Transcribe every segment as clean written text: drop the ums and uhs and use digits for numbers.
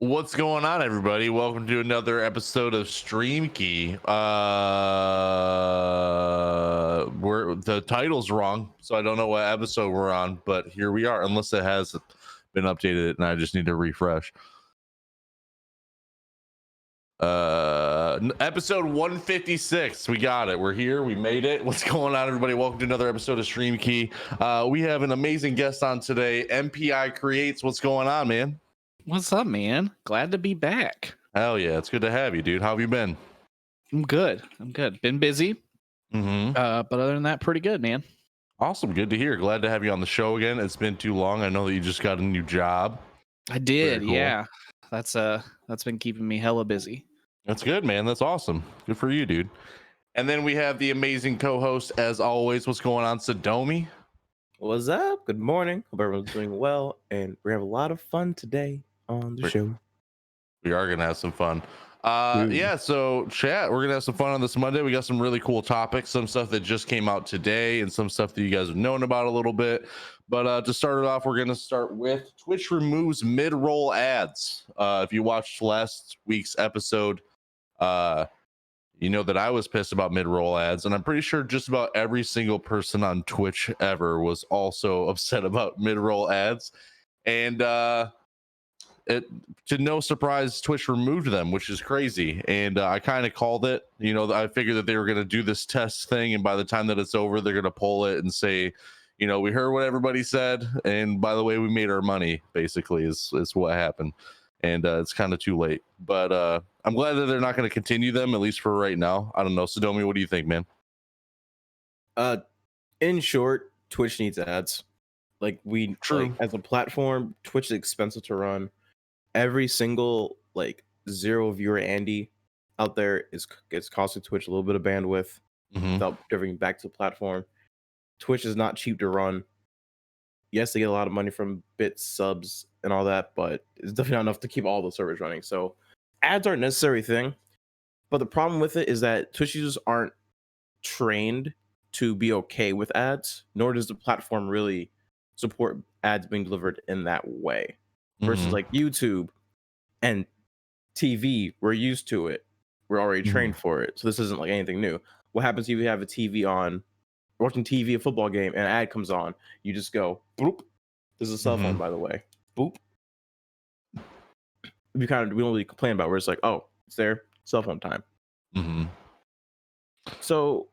What's going on, everybody? Welcome to another episode of StreamKey. The title's wrong, so I don't know what episode we're on, but here we are, unless it has been updated and I just need to refresh. Episode 156. We got it. We're here. We made it. What's going on, everybody? Welcome to another episode of StreamKey. We have an amazing guest on today, MPICreates. What's going on, man? What's up, man? Glad to be back. Hell yeah, it's good to have you, dude. How have you been? I'm good. Been busy. But other than that, pretty good, man. Awesome. Good to hear. Glad to have you on the show again. It's been too long. I know that you just got a new job. I did, cool. Yeah. That's been keeping me hella busy. That's good, man. That's awesome. Good for you, dude. And then we have the amazing co-host, as always. What's going on, Sadomi? What's up? Good morning. Hope everyone's doing well, and we have a lot of fun today on the show. We are gonna have some fun. Yeah, so chat, we're gonna have some fun on this Monday. We got some really cool topics, some stuff that just came out today, and some stuff that you guys have known about a little bit. But to start it off, we're gonna start with Twitch removes mid-roll ads. If you watched last week's episode, you know that I was pissed about mid-roll ads, and I'm pretty sure just about every single person on Twitch ever was also upset about mid-roll ads. And to no surprise, Twitch removed them, which is crazy. And I kind of called it. You know, I figured that they were going to do this test thing, and by the time that it's over, they're going to pull it and say, you know, we heard what everybody said, and by the way, we made our money. Basically, is what happened. And it's kind of too late. But I'm glad that they're not going to continue them, at least for right now. I don't know. Sadomi, what do you think, man? In short, Twitch needs ads. Like, as a platform, Twitch is expensive to run. Every single, zero viewer Andy out there it's costing Twitch a little bit of bandwidth without driving back to the platform. Twitch is not cheap to run. Yes, they get a lot of money from bits, subs, and all that, but it's definitely not enough to keep all the servers running. So ads are a necessary thing, but the problem with it is that Twitch users aren't trained to be okay with ads, nor does the platform really support ads being delivered in that way. Versus like YouTube and TV, we're used to it. We're already trained for it. So this isn't like anything new. What happens if you have a TV on, watching TV, a football game, and an ad comes on? You just go, boop. This is a cell phone, by the way. Boop. We don't really complain about where it's like, oh, it's there, cell phone time. So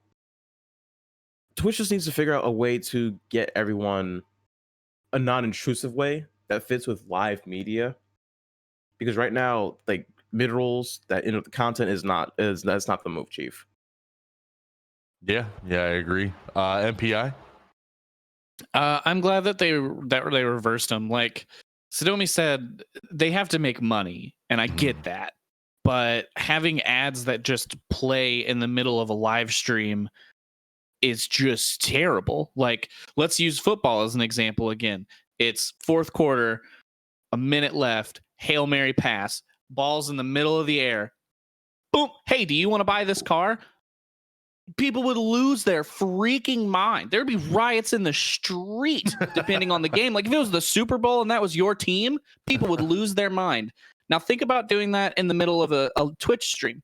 Twitch just needs to figure out a way to get everyone a non-intrusive way that fits with live media, because right now, like, mid rolls, that the content that's not the move, Chief. Yeah, I agree. MPI. I'm glad that they reversed them. Like Sadomi said, they have to make money, and I get that. But having ads that just play in the middle of a live stream is just terrible. Like, let's use football as an example again. It's fourth quarter, a minute left, Hail Mary pass, ball's in the middle of the air. Boom. Hey, do you want to buy this car? People would lose their freaking mind. There'd be riots in the street, depending on the game. Like, if it was the Super Bowl and that was your team, people would lose their mind. Now, think about doing that in the middle of a Twitch stream.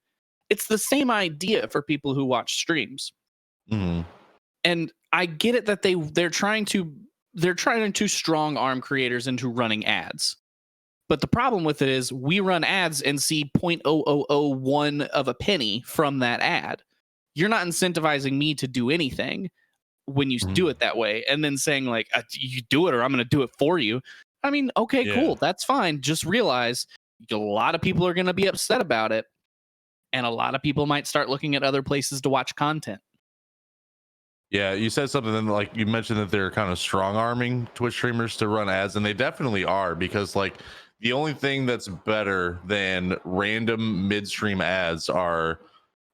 It's the same idea for people who watch streams. And I get it that they're trying to strong arm creators into running ads. But the problem with it is we run ads and see 0.0001 of a penny from that ad. You're not incentivizing me to do anything when you do it that way, and then saying like, you do it or I'm going to do it for you. I mean, okay, cool. That's fine. Just realize a lot of people are going to be upset about it, and a lot of people might start looking at other places to watch content. Yeah, you said something, then, like, you mentioned that they're kind of strong arming Twitch streamers to run ads, and they definitely are, because like the only thing that's better than random midstream ads are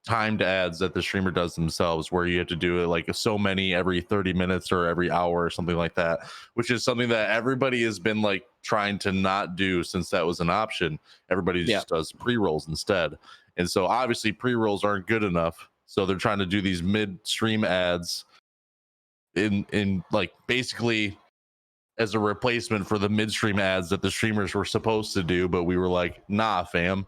timed ads that the streamer does themselves, where you have to do it like so many every 30 minutes or every hour or something like that, which is something that everybody has been like trying to not do since that was an option. Everybody just does pre-rolls instead. And so obviously pre-rolls aren't good enough. So they're trying to do these mid-stream ads in like basically as a replacement for the midstream ads that the streamers were supposed to do, but we were like, nah, fam.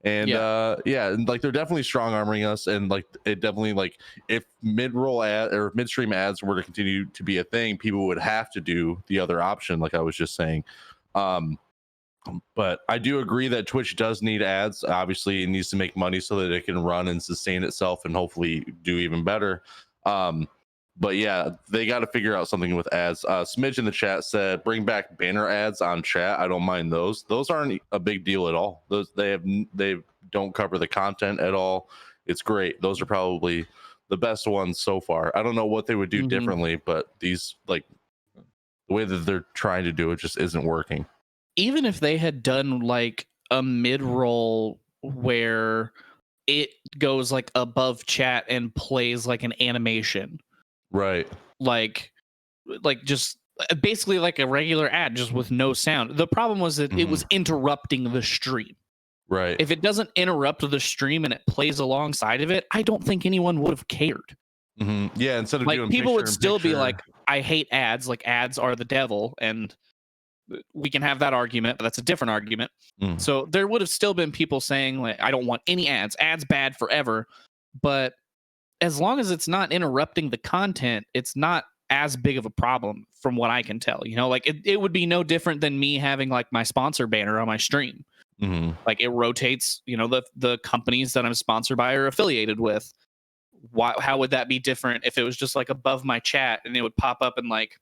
And and like they're definitely strong arming us, and like it definitely, like, if mid-roll ad or midstream ads were to continue to be a thing, people would have to do the other option, like I was just saying. But I do agree that Twitch does need ads. Obviously, it needs to make money so that it can run and sustain itself and hopefully do even better. But yeah, they got to figure out something with ads. Smidge in the chat said, bring back banner ads on chat. I don't mind those. Those aren't a big deal at all. Those they don't cover the content at all. It's great. Those are probably the best ones so far. I don't know what they would do differently, but these, like, the way that they're trying to do it just isn't working. Even if they had done like a mid-roll where it goes like above chat and plays like an animation, right? Like just basically like a regular ad, just with no sound. The problem was that it was interrupting the stream. Right. If it doesn't interrupt the stream and it plays alongside of it, I don't think anyone would have cared. Yeah, instead of like doing people would still be like, I hate ads, like ads are the devil, and we can have that argument, but that's a different argument. So there would have still been people saying, like, I don't want any ads bad forever. But as long as it's not interrupting the content, it's not as big of a problem from what I can tell. You know, like it would be no different than me having like my sponsor banner on my stream. Like it rotates, you know, the companies that I'm sponsored by or affiliated with. How would that be different if it was just like above my chat and it would pop up and, like,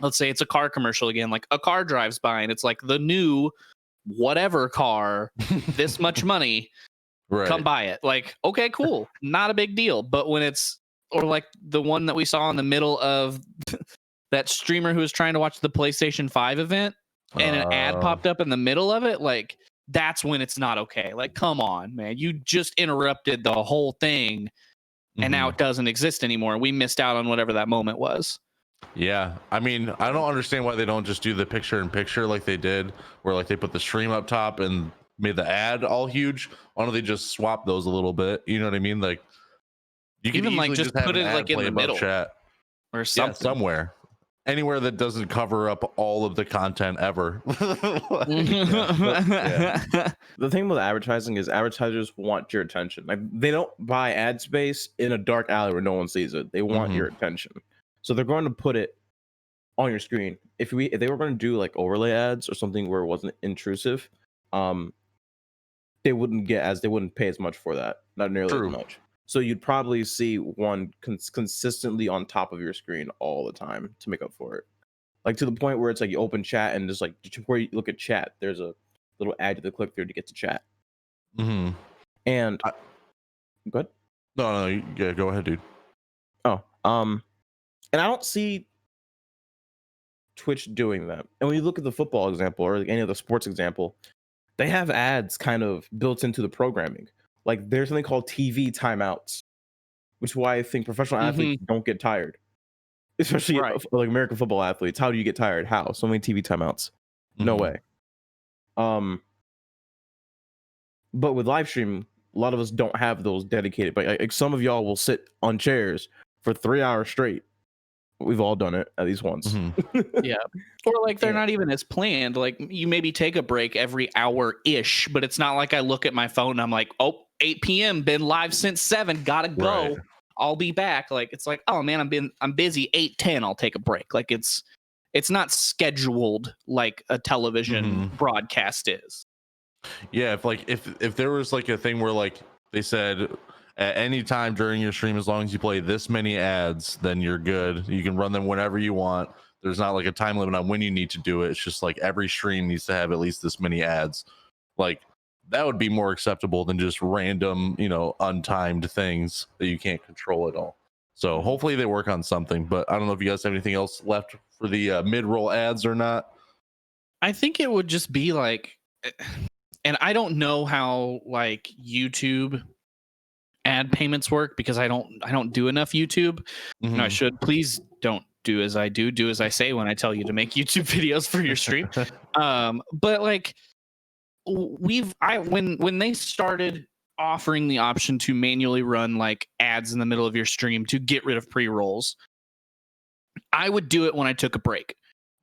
let's say it's a car commercial again, like a car drives by and it's like the new whatever car, this much money, come buy it. Like, okay, cool. Not a big deal. But when it's, or like the one that we saw in the middle of that streamer who was trying to watch the PlayStation 5 event and an ad popped up in the middle of it, like, that's when it's not okay. Like, come on, man. You just interrupted the whole thing and now it doesn't exist anymore. We missed out on whatever that moment was. Yeah, I mean, I don't understand why they don't just do the picture-in-picture like they did, where like they put the stream up top and made the ad all huge. Why don't they just swap those a little bit? You know what I mean? Like, you can even like just put it like in the middle chat or something, somewhere, anywhere that doesn't cover up all of the content ever. The thing with advertising is advertisers want your attention. Like, they don't buy ad space in a dark alley where no one sees it. They want your attention. So they're going to put it on your screen. If they were going to do like overlay ads or something where it wasn't intrusive, they wouldn't pay as much for that. Not nearly as much. So you'd probably see one consistently on top of your screen all the time to make up for it. Like, to the point where it's like you open chat and just like where you look at chat, there's a little ad you have to click through to get to chat. And go ahead. No, yeah, go ahead, dude. And I don't see Twitch doing that. And when you look at the football example or like any other sports example, they have ads kind of built into the programming. Like, there's something called TV timeouts, which is why I think professional athletes don't get tired. Especially like American football athletes. How do you get tired? How? So many TV timeouts. No way. But with live stream, a lot of us don't have those dedicated. But like some of y'all will sit on chairs for 3 hours straight. We've all done it at least once. Yeah. Or like they're not even as planned. Like, you maybe take a break every hour-ish, but it's not like I look at my phone and I'm like, oh, 8 p.m., been live since 7, gotta go. I'll be back. Like, it's like, oh man, I'm busy, 8:10, I'll take a break. Like, it's not scheduled like a television broadcast is. Yeah, if there was like a thing where like they said, at any time during your stream, as long as you play this many ads, then you're good. You can run them whenever you want. There's not like a time limit on when you need to do it. It's just like every stream needs to have at least this many ads. Like, that would be more acceptable than just random, untimed things that you can't control at all. So hopefully they work on something, but I don't know if you guys have anything else left for the mid-roll ads or not. I think it would just be like, and I don't know how like YouTube ad payments work because I don't do enough YouTube. No, I should. Please don't do as I do as I say when I tell you to make YouTube videos for your stream. But like when they started offering the option to manually run like ads in the middle of your stream to get rid of pre-rolls, I would do it when I took a break.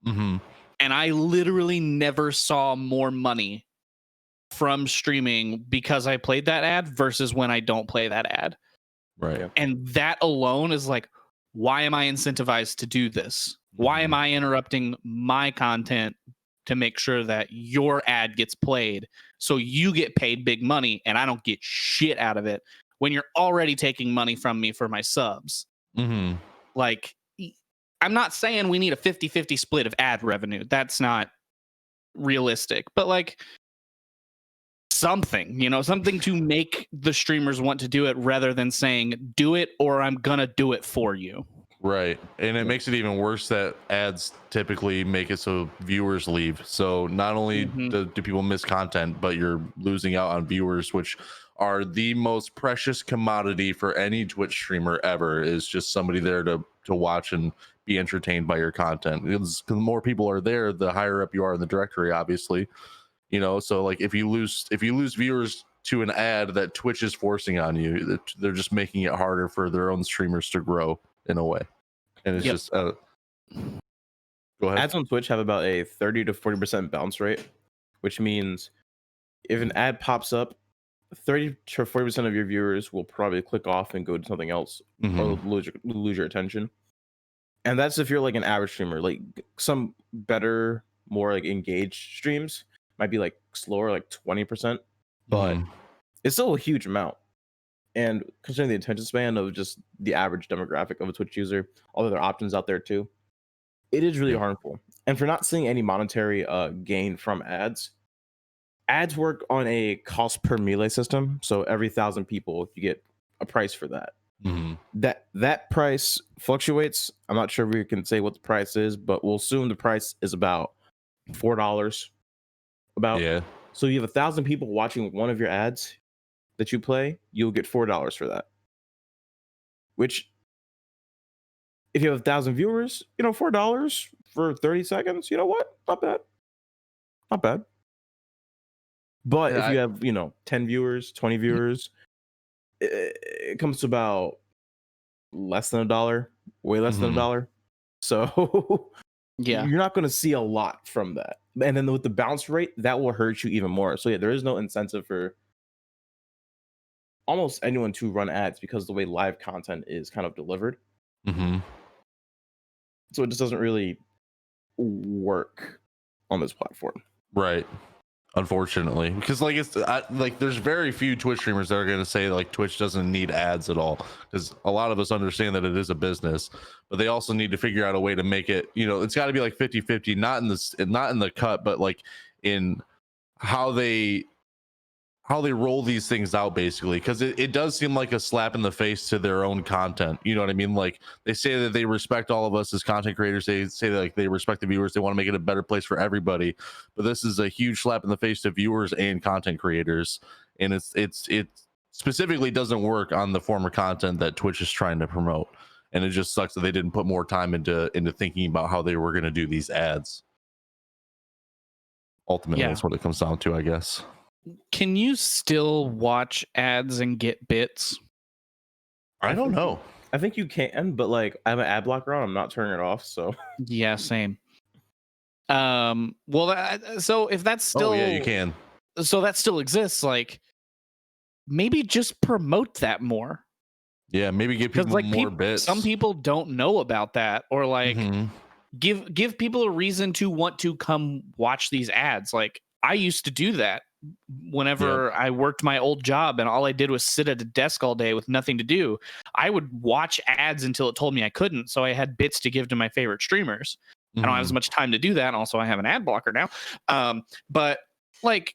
Mm-hmm. And I literally never saw more money from streaming because I played that ad versus when I don't play that ad. Right. Yeah. And that alone is like, why am I incentivized to do this? Why am I interrupting my content to make sure that your ad gets played so you get paid big money and I don't get shit out of it when you're already taking money from me for my subs? Mm-hmm. Like, I'm not saying we need a 50-50 split of ad revenue. That's not realistic. But like something, something to make the streamers want to do it rather than saying, do it or I'm going to do it for you. Right. And it makes it even worse that ads typically make it so viewers leave. So not only do people miss content, but you're losing out on viewers, which are the most precious commodity for any Twitch streamer ever, is just somebody there to watch and be entertained by your content. Because the more people are there, the higher up you are in the directory, obviously. So like if you lose viewers to an ad that Twitch is forcing on you, they're just making it harder for their own streamers to grow in a way. And it's just go ahead. Ads on Twitch have about a 30 to 40% bounce rate, which means if an ad pops up, 30 to 40% of your viewers will probably click off and go to something else or lose your attention. And that's if you're like an average streamer. Like some better, more like engaged streams might be like slower, like 20%, but it's still a huge amount. And considering the attention span of just the average demographic of a Twitch user, all the other options out there too, it is really harmful. And for not seeing any monetary gain from ads work on a cost per melee system. So every 1,000 people, you get a price for that. That price fluctuates. I'm not sure we can say what the price is, but we'll assume the price is about $4. So you have 1,000 people watching one of your ads that you play, you'll get $4 for that. Which, if you have 1,000 viewers, $4 for 30 seconds, you know what? Not bad. Not bad. But if you have, 10 viewers, 20 viewers, it comes to about less than $1, way less than $1. So you're not going to see a lot from that. And then with the bounce rate, that will hurt you even more. So yeah, there is no incentive for almost anyone to run ads because the way live content is kind of delivered. So it just doesn't really work on this platform. Right. Unfortunately, because there's very few Twitch streamers that are going to say like Twitch doesn't need ads at all, because a lot of us understand that it is a business, but they also need to figure out a way to make it, it's got to be like 50-50, not in the cut, but like in how they roll these things out, basically, because it does seem like a slap in the face to their own content. You know what I mean? Like they say that they respect all of us as content creators. They say that like they respect the viewers. They want to make it a better place for everybody. But this is a huge slap in the face to viewers and content creators. And it specifically doesn't work on the form of content that Twitch is trying to promote. And it just sucks that they didn't put more time into thinking about how they were going to do these ads. Ultimately, that's what it comes down to, I guess. Can you still watch ads and get bits? I don't know. I think you can, but like I have an ad blocker on. I'm not turning it off. So yeah, same. So if that's still, you can. So that still exists. Like maybe just promote that more. Yeah, maybe give people more bits. Some people don't know about that, or like give people a reason to want to come watch these ads. Like I used to do that whenever I worked my old job and all I did was sit at a desk all day with nothing to do. I would watch ads until it told me I couldn't. So I had bits to give to my favorite streamers. I don't have as much time to do that. And also I have an ad blocker now. But like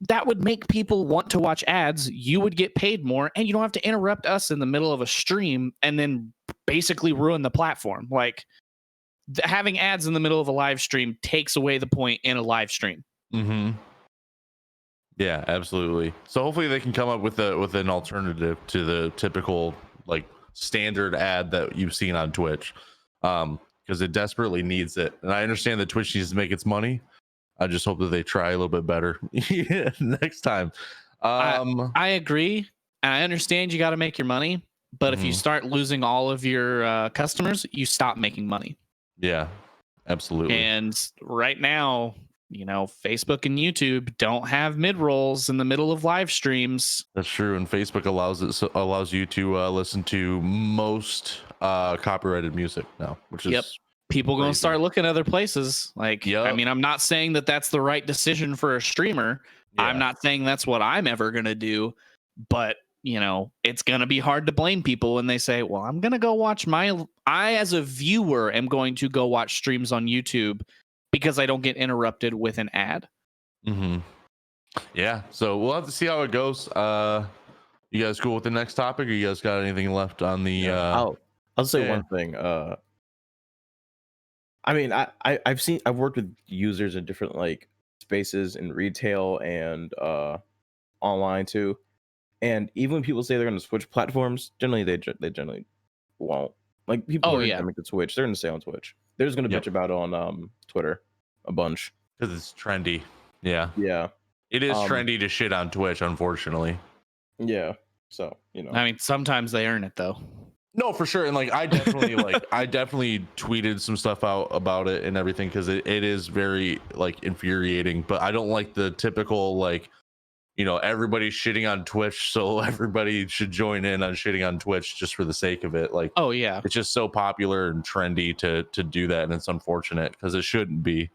that would make people want to watch ads. You would get paid more and you don't have to interrupt us in the middle of a stream and then basically ruin the platform. Like having ads in the middle of a live stream takes away the point in a live stream. Yeah, absolutely. So hopefully they can come up with an alternative to the typical like standard ad that you've seen on Twitch, because it desperately needs it. And I understand that Twitch needs to make its money. I just hope that they try a little bit better next time. I agree. And I understand you got to make your money, but if you start losing all of your customers, you stop making money. Yeah, Absolutely. And right now, Facebook and YouTube don't have mid rolls in the middle of live streams. That's true, and Facebook allows you to listen to most copyrighted music now, which is People going to crazy. start looking other places. Like, I mean, I'm not saying that that's the right decision for a streamer. I'm not saying that's what I'm ever going to do, but it's going to be hard to blame people when they say, well, I'm going to go watch I, as a viewer, am going to go watch streams on YouTube because I don't get interrupted with an ad. Mm-hmm. Yeah. So we'll have to see how it goes. You guys cool with the next topic, or you guys got anything left on the? I'll say one thing. I mean, I've worked with users in different like spaces in retail and online too. And even when people say they're going to switch platforms, generally they generally won't. Like people are going to make the Twitch. They're going to stay on Twitch. They're just going to bitch about it on Twitter a bunch because it's trendy. Yeah. Yeah. It is trendy to shit on Twitch, unfortunately. Yeah. So I mean, sometimes they earn it though. No, for sure. And like I definitely tweeted some stuff out about it and everything because it is very like infuriating. But I don't like the typical like, everybody's shitting on Twitch, so everybody should join in on shitting on Twitch just for the sake of it. Like, oh yeah, it's just so popular and trendy to do that, and it's unfortunate because it shouldn't be.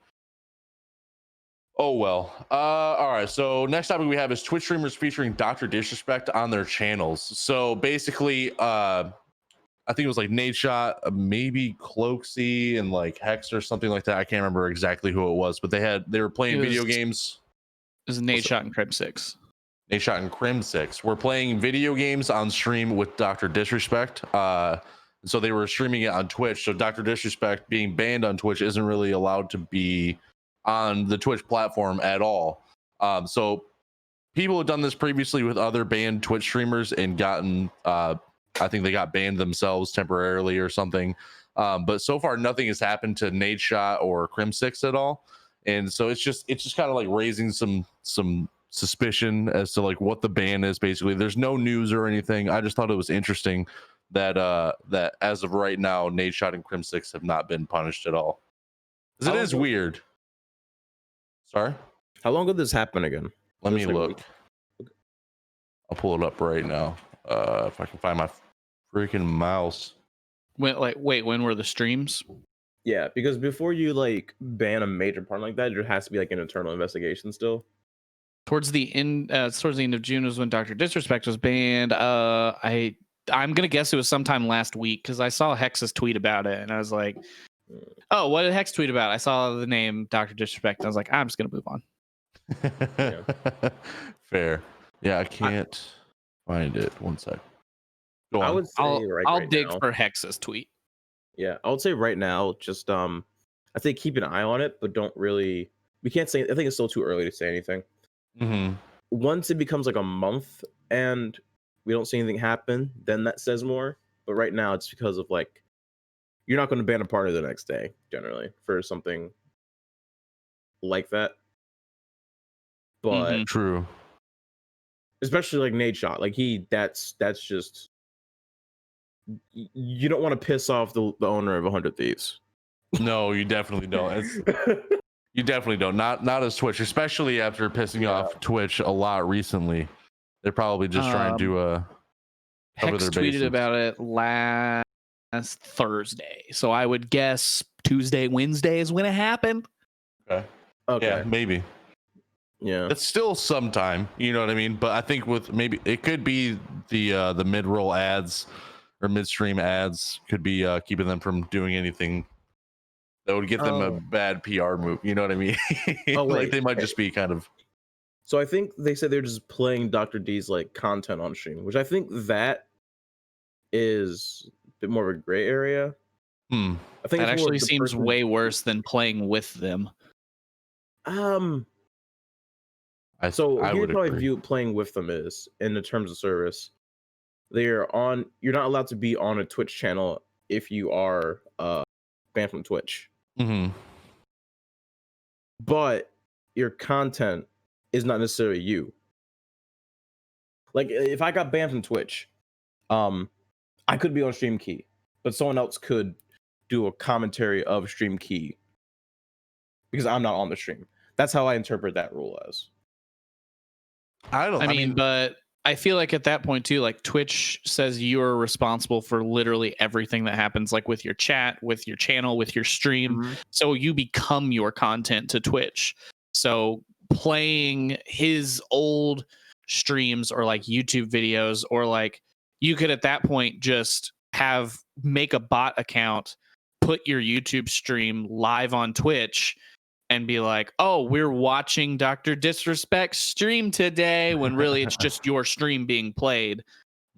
Oh well. All right. So next topic we have is Twitch streamers featuring Dr. Disrespect on their channels. So basically, I think it was like Nate Shot, maybe Cloaksy, and like Hex or something like that. I can't remember exactly who it was, but they were playing video games. It was Nate Shot and Crim6. Nate Shot and Crim6. We're playing video games on stream with Dr. Disrespect. So they were streaming it on Twitch. So Dr. Disrespect being banned on Twitch isn't really allowed to be on the Twitch platform at all. So people have done this previously with other banned Twitch streamers and gotten, I think they got banned themselves temporarily or something. But so far nothing has happened to Nate Shot or Crim6 at all. And so it's just kind of like raising some suspicion as to like what the ban is. Basically, there's no news or anything. I just thought it was interesting that that as of right now, Nate Shot and Crim6 have not been punished at all. Because it is weird. Sorry? How long ago did this happen again? Let me look. I'll pull it up right now. If I can find my freaking mouse. Wait, when were the streams? Yeah, because before you like ban a major part like that, there has to be like an internal investigation still. Towards the end of June was when Dr. Disrespect was banned. I'm gonna guess it was sometime last week because I saw Hex's tweet about it and I was like, oh, what did Hex tweet about? I saw the name Dr. Disrespect and I was like, I'm just gonna move on. Fair. Yeah, I can't find it. One sec. Go on. I would say I'll dig for Hex's tweet. Yeah, I would say right now, just I think keep an eye on it, but don't really. We can't say. I think it's still too early to say anything. Mm-hmm. Once it becomes like a month and we don't see anything happen, then that says more. But right now, it's because of like you're not going to ban a party the next day generally for something like that. But true, especially like Nate Shot, like that's just. You don't want to piss off the owner of 100 Thieves. No, you definitely don't. You definitely don't. Not as Twitch, especially after pissing off Twitch a lot recently. They're probably just trying to cover Hex their tweeted bases. about it last Thursday, so I would guess Tuesday, Wednesday is when it happened. Okay. Yeah, maybe. Yeah, it's still sometime. You know what I mean? But I think with maybe it could be the mid-roll ads. Or midstream ads could be keeping them from doing anything that would get them a bad PR move. You know what I mean? Like they might just be kind of. So I think they said they're just playing Dr. D's like content on stream, which I think that is a bit more of a gray area. I think that actually seems way worse than playing with them. So here's how I view playing with them is in the terms of service. You're not allowed to be on a Twitch channel if you are banned from Twitch. Mm-hmm. But your content is not necessarily you. Like if I got banned from Twitch, I could be on StreamKey, but someone else could do a commentary of StreamKey because I'm not on the stream. That's how I interpret that rule as. I mean, but I feel like at that point too, like Twitch says you're responsible for literally everything that happens, like with your chat, with your channel, with your stream. Mm-hmm. So you become your content to Twitch. So playing his old streams or like YouTube videos, or like you could at that point just make a bot account, put your YouTube stream live on Twitch, and be like, oh, we're watching Dr. Disrespect stream today, when really it's just your stream being played,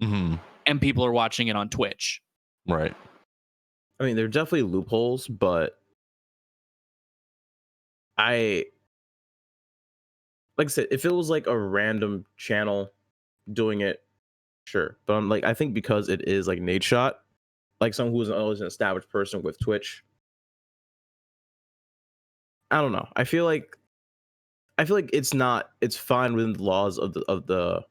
and people are watching it on Twitch. Right. I mean, there are definitely loopholes, but like I said, if it was like a random channel doing it, sure. But I'm like, I think because it is like Nadeshot, like someone who's always an established person with Twitch, I don't know. I feel like it's fine within the laws of the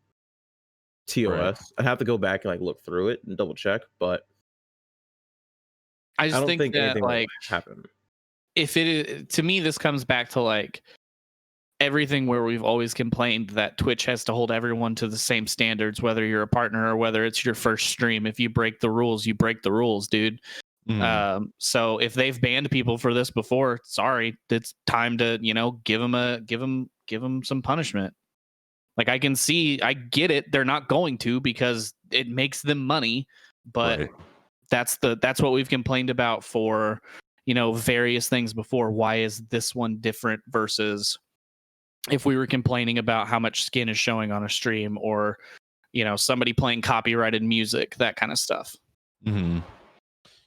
TOS. Right. I'd have to go back and like look through it and double check, but I just don't think that anything like will happen. if it is, to me, this comes back to like everything where we've always complained that Twitch has to hold everyone to the same standards, whether you're a partner or whether it's your first stream. If you break the rules, you break the rules, dude. So if they've banned people for this before, sorry, it's time to, give them some punishment. Like I get it. They're not going to, because it makes them money, but Right. that's what we've complained about for, various things before. Why is this one different versus if we were complaining about how much skin is showing on a stream, or, somebody playing copyrighted music, that kind of stuff.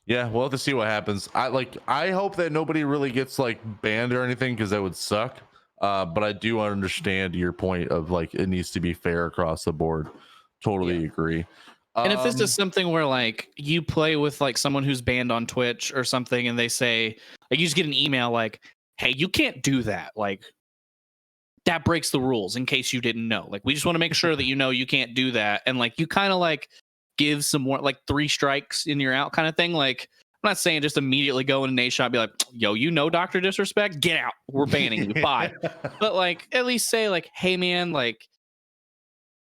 Yeah, we'll have to see what happens. I hope that nobody really gets like banned or anything, because that would suck. But I do understand your point of like it needs to be fair across the board. Totally agree. And if this is something where like you play with like someone who's banned on Twitch or something, and they say, like, you just get an email like, hey, you can't do that. Like, that breaks the rules, in case you didn't know. Like, we just want to make sure that you can't do that. And like you kind of like give some more, like 3 strikes and you're out kind of thing. Like, I'm not saying just immediately go into Nate shop, be like, yo, Dr. Disrespect, get out. We're banning you. Bye. But like, at least say like, hey man, like,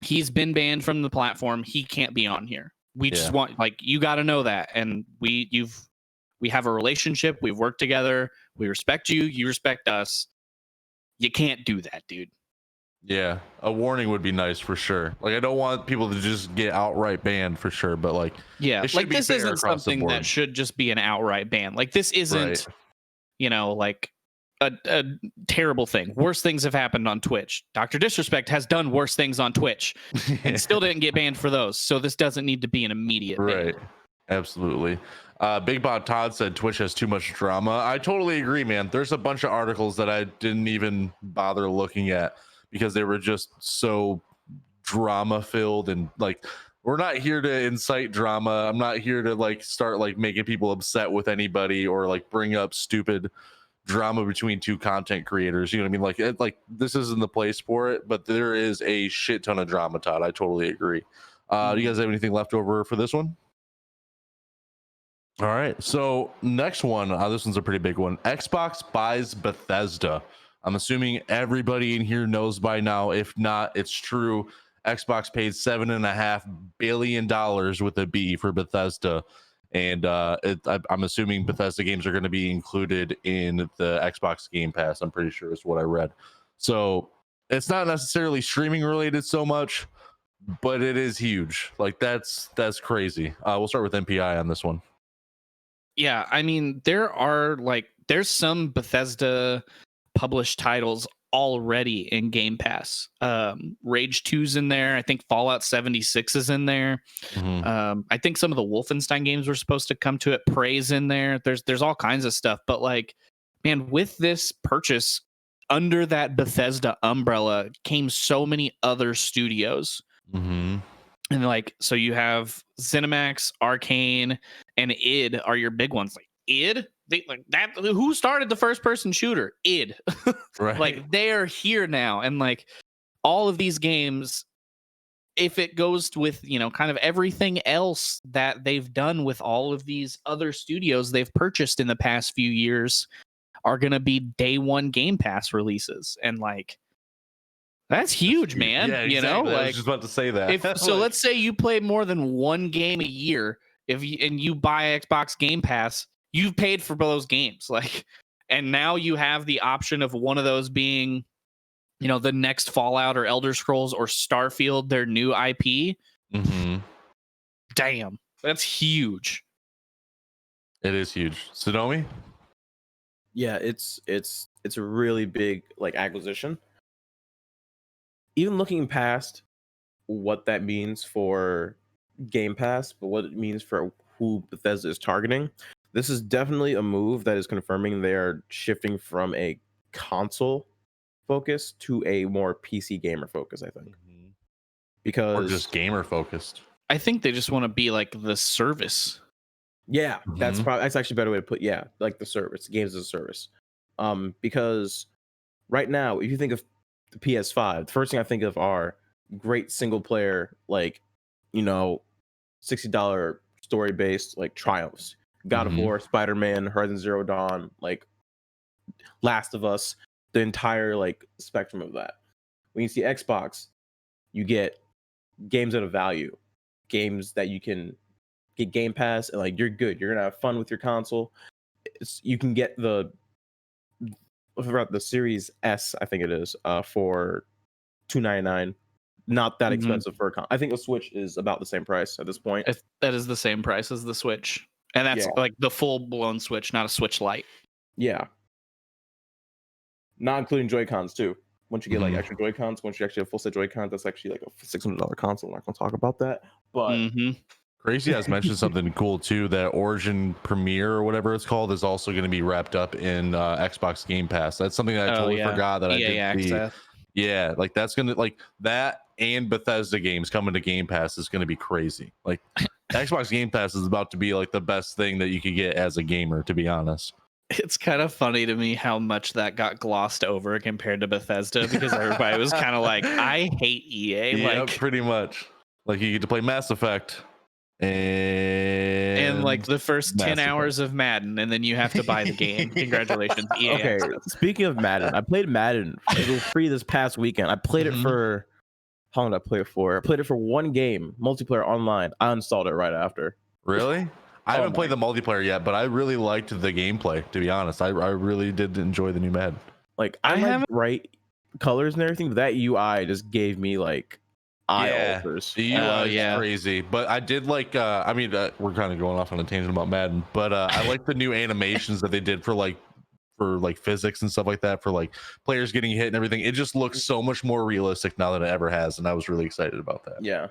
he's been banned from the platform. He can't be on here. We just want, like, you got to know that. And we have a relationship. We've worked together. We respect you. You respect us. You can't do that, dude. Yeah, a warning would be nice for sure. Like, I don't want people to just get outright banned for sure, but like, like, this isn't something that should just be an outright ban. Like, this isn't, like a terrible thing. Worse things have happened on Twitch. Dr. Disrespect has done worse things on Twitch and still didn't get banned for those. So this doesn't need to be an immediate ban. Right. Absolutely. Big Bot Todd said Twitch has too much drama. I totally agree, man. There's a bunch of articles that I didn't even bother looking at because they were just so drama filled, and like, we're not here to incite drama. I'm not here to like start like making people upset with anybody or like bring up stupid drama between 2 content creators. You know what I mean? Like this isn't the place for it, but there is a shit ton of drama, Todd. I totally agree. Do you guys have anything left over for this one? All right, so next one, this one's a pretty big one. Xbox buys Bethesda. I'm assuming everybody in here knows by now. If not, it's true. Xbox paid $7.5 billion with a B for Bethesda, and I'm assuming Bethesda games are going to be included in the Xbox Game Pass. I'm pretty sure is what I read. So it's not necessarily streaming related so much, but it is huge. Like that's crazy. We'll start with MPI on this one. Yeah, I mean, there's some Bethesda published titles already in Game Pass. Rage 2's in there. I think Fallout 76 is in there. I think some of the Wolfenstein games were supposed to come to it. Prey's in there. There's all kinds of stuff. But like, man, with this purchase under that Bethesda umbrella came so many other studios. And like, so you have ZeniMax, Arcane, and id are your big ones. Like id, who started the first person shooter? id. Right. Like, they are here now. And like, all of these games, if it goes with, kind of everything else that they've done with all of these other studios they've purchased in the past few years, are going to be day one Game Pass releases. And like, that's huge, man. Yeah, You exactly. know, I was like, just about to say that. so Like, let's say you play more than one game a year, and you buy Xbox Game Pass, you've paid for those games. Like, and now you have the option of one of those being, you know, the next Fallout or Elder Scrolls or Starfield, their new IP. mhm. Damn, that's huge. It is huge. Sadomi? Yeah, it's a really big like acquisition. Even looking past what that means for Game Pass, but what it means for who Bethesda is targeting, this is definitely a move that is confirming they are shifting from a console focus to a more PC gamer focus, I think. Or Because just gamer focused. I think they just want to be like the service. yeah, that's Mhm. probably that's actually a better way to put like the service, games as a service. Because right now, if you think of the PS5, the first thing I think of are great single player, like, you know, $60 story based like triumphs. God of Mhm. War, Spider-Man, Horizon Zero Dawn, like Last of Us, the entire like spectrum of that. When you see Xbox, you get games at a value, games that you can get Game Pass, and like you're good. You're gonna have fun with your console. You can get I forgot the Series S, I think it is, for $299. Not that Mhm. expensive for a I think the Switch is about the same price at this point. That is the same price as the Switch, and that's Yeah. like the full blown Switch, not a Switch Lite. Yeah, not including Joy Cons too. Once you get like Mhm. extra Joy Cons, once you actually have full set Joy Cons, that's actually like a $600 console. I'm not gonna talk about that, but Mm-hmm. Crazy has mentioned something cool too. That Origin Premiere or whatever it's called is also going to be wrapped up in Xbox Game Pass. That's something that I totally forgot that I EA did see. access. Yeah, like that's gonna like that and Bethesda games coming to Game Pass is gonna be crazy. Like Xbox Game Pass is about to be like the best thing that you could get as a gamer, to be honest. It's kind of funny to me how much that got glossed over compared to Bethesda, because everybody was kind of like, I hate EA. Yeah, Like, pretty much. Like you get to play Mass Effect and like the first Mass 10 Effect. hours of Madden, and then you have to buy the game. Congratulations, EA okay. access. Speaking of Madden, I played Madden. It was free this past weekend. I played it Mhm. for how long did I play it for? I played it for one game, multiplayer online. I installed it right after. Really? I Oh haven't played my- the multiplayer yet, but I really liked the gameplay, to be honest. I really did enjoy the new Madden. Like I I like haven't- bright colors and everything, but that UI just gave me like eye ulcers. The UI Oh, is yeah. crazy, but I did like. I mean, we're kind of going off on a tangent about Madden, but I like the new animations that they did for physics and stuff like that, for like players getting hit and everything. It just looks so much more realistic now than it ever has, and I was really excited about that. Yeah. If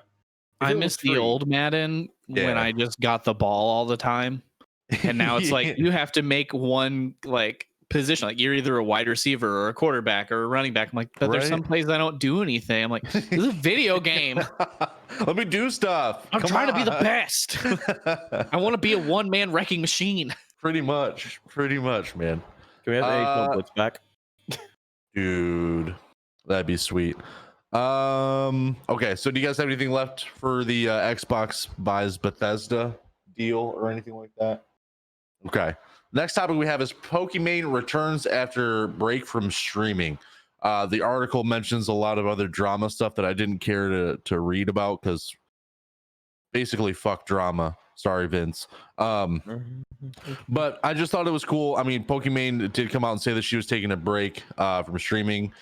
I it was miss the free- old Madden when Yeah. I just got the ball all the time. And now it's like you have to make one like position. Like you're either a wide receiver or a quarterback or a running back. I'm like, but there's some Right. plays I don't do anything. I'm like, this is a video game. Let me do stuff. I'm Come trying to be the on. best. I want to be a one-man wrecking machine. pretty much, man. Can we have the NHL Blitz back? Dude, that'd be sweet. Okay, so do you guys have anything left for the Xbox buys Bethesda deal or anything like that? Okay, next topic we have is Pokimane returns after break from streaming. The article mentions a lot of other drama stuff that I didn't care to read about, because basically fuck drama. Sorry, Vince. But I just thought it was cool. I mean, Pokimane did come out and say that she was taking a break from streaming.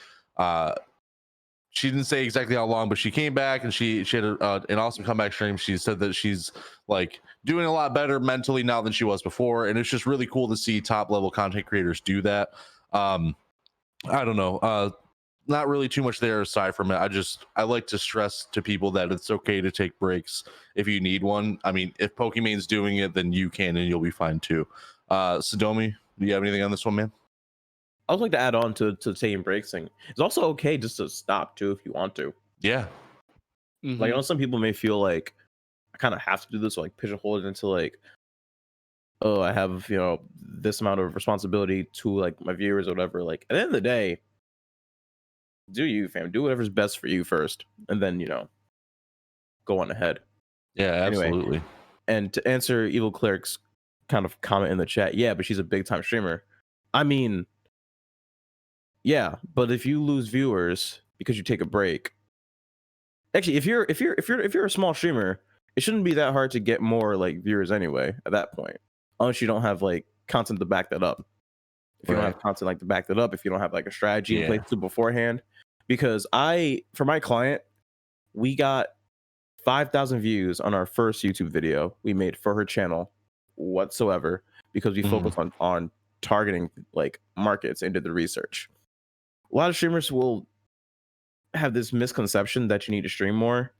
She didn't say exactly how long, but she came back and she had an awesome comeback stream. She said that she's like doing a lot better mentally now than she was before, and it's just really cool to see top level content creators do that. I don't know. Not really too much there aside from it. I like to stress to people that it's okay to take breaks if you need one. I mean, if Pokimane's doing it, then you can, and you'll be fine too. Sodomi, do you have anything on this one, man? I would like to add on to taking breaks thing. It's also okay just to stop too if you want to. Yeah. Like I know some people may feel like I kind of have to do this, or like pigeonhole it into like, oh, I have, you know, this amount of responsibility to like my viewers or whatever. Like at the end of the day, do you, fam? Do whatever's best for you first, and then, you know, go on ahead. Yeah, Anyway. absolutely. And to answer Evil Cleric's kind of comment in the chat, yeah, but she's a big time streamer. I mean, yeah, but if you lose viewers because you take a break, actually, if you're a small streamer, it shouldn't be that hard to get more like viewers anyway. At that point, unless you don't have like content to back that up. If you don't have content like to back that up, if you don't have like a strategy in place beforehand, because for my client, we got 5,000 views on our first YouTube video we made for her channel whatsoever because we focused on targeting like markets and did the research. A lot of streamers will have this misconception that you need to stream more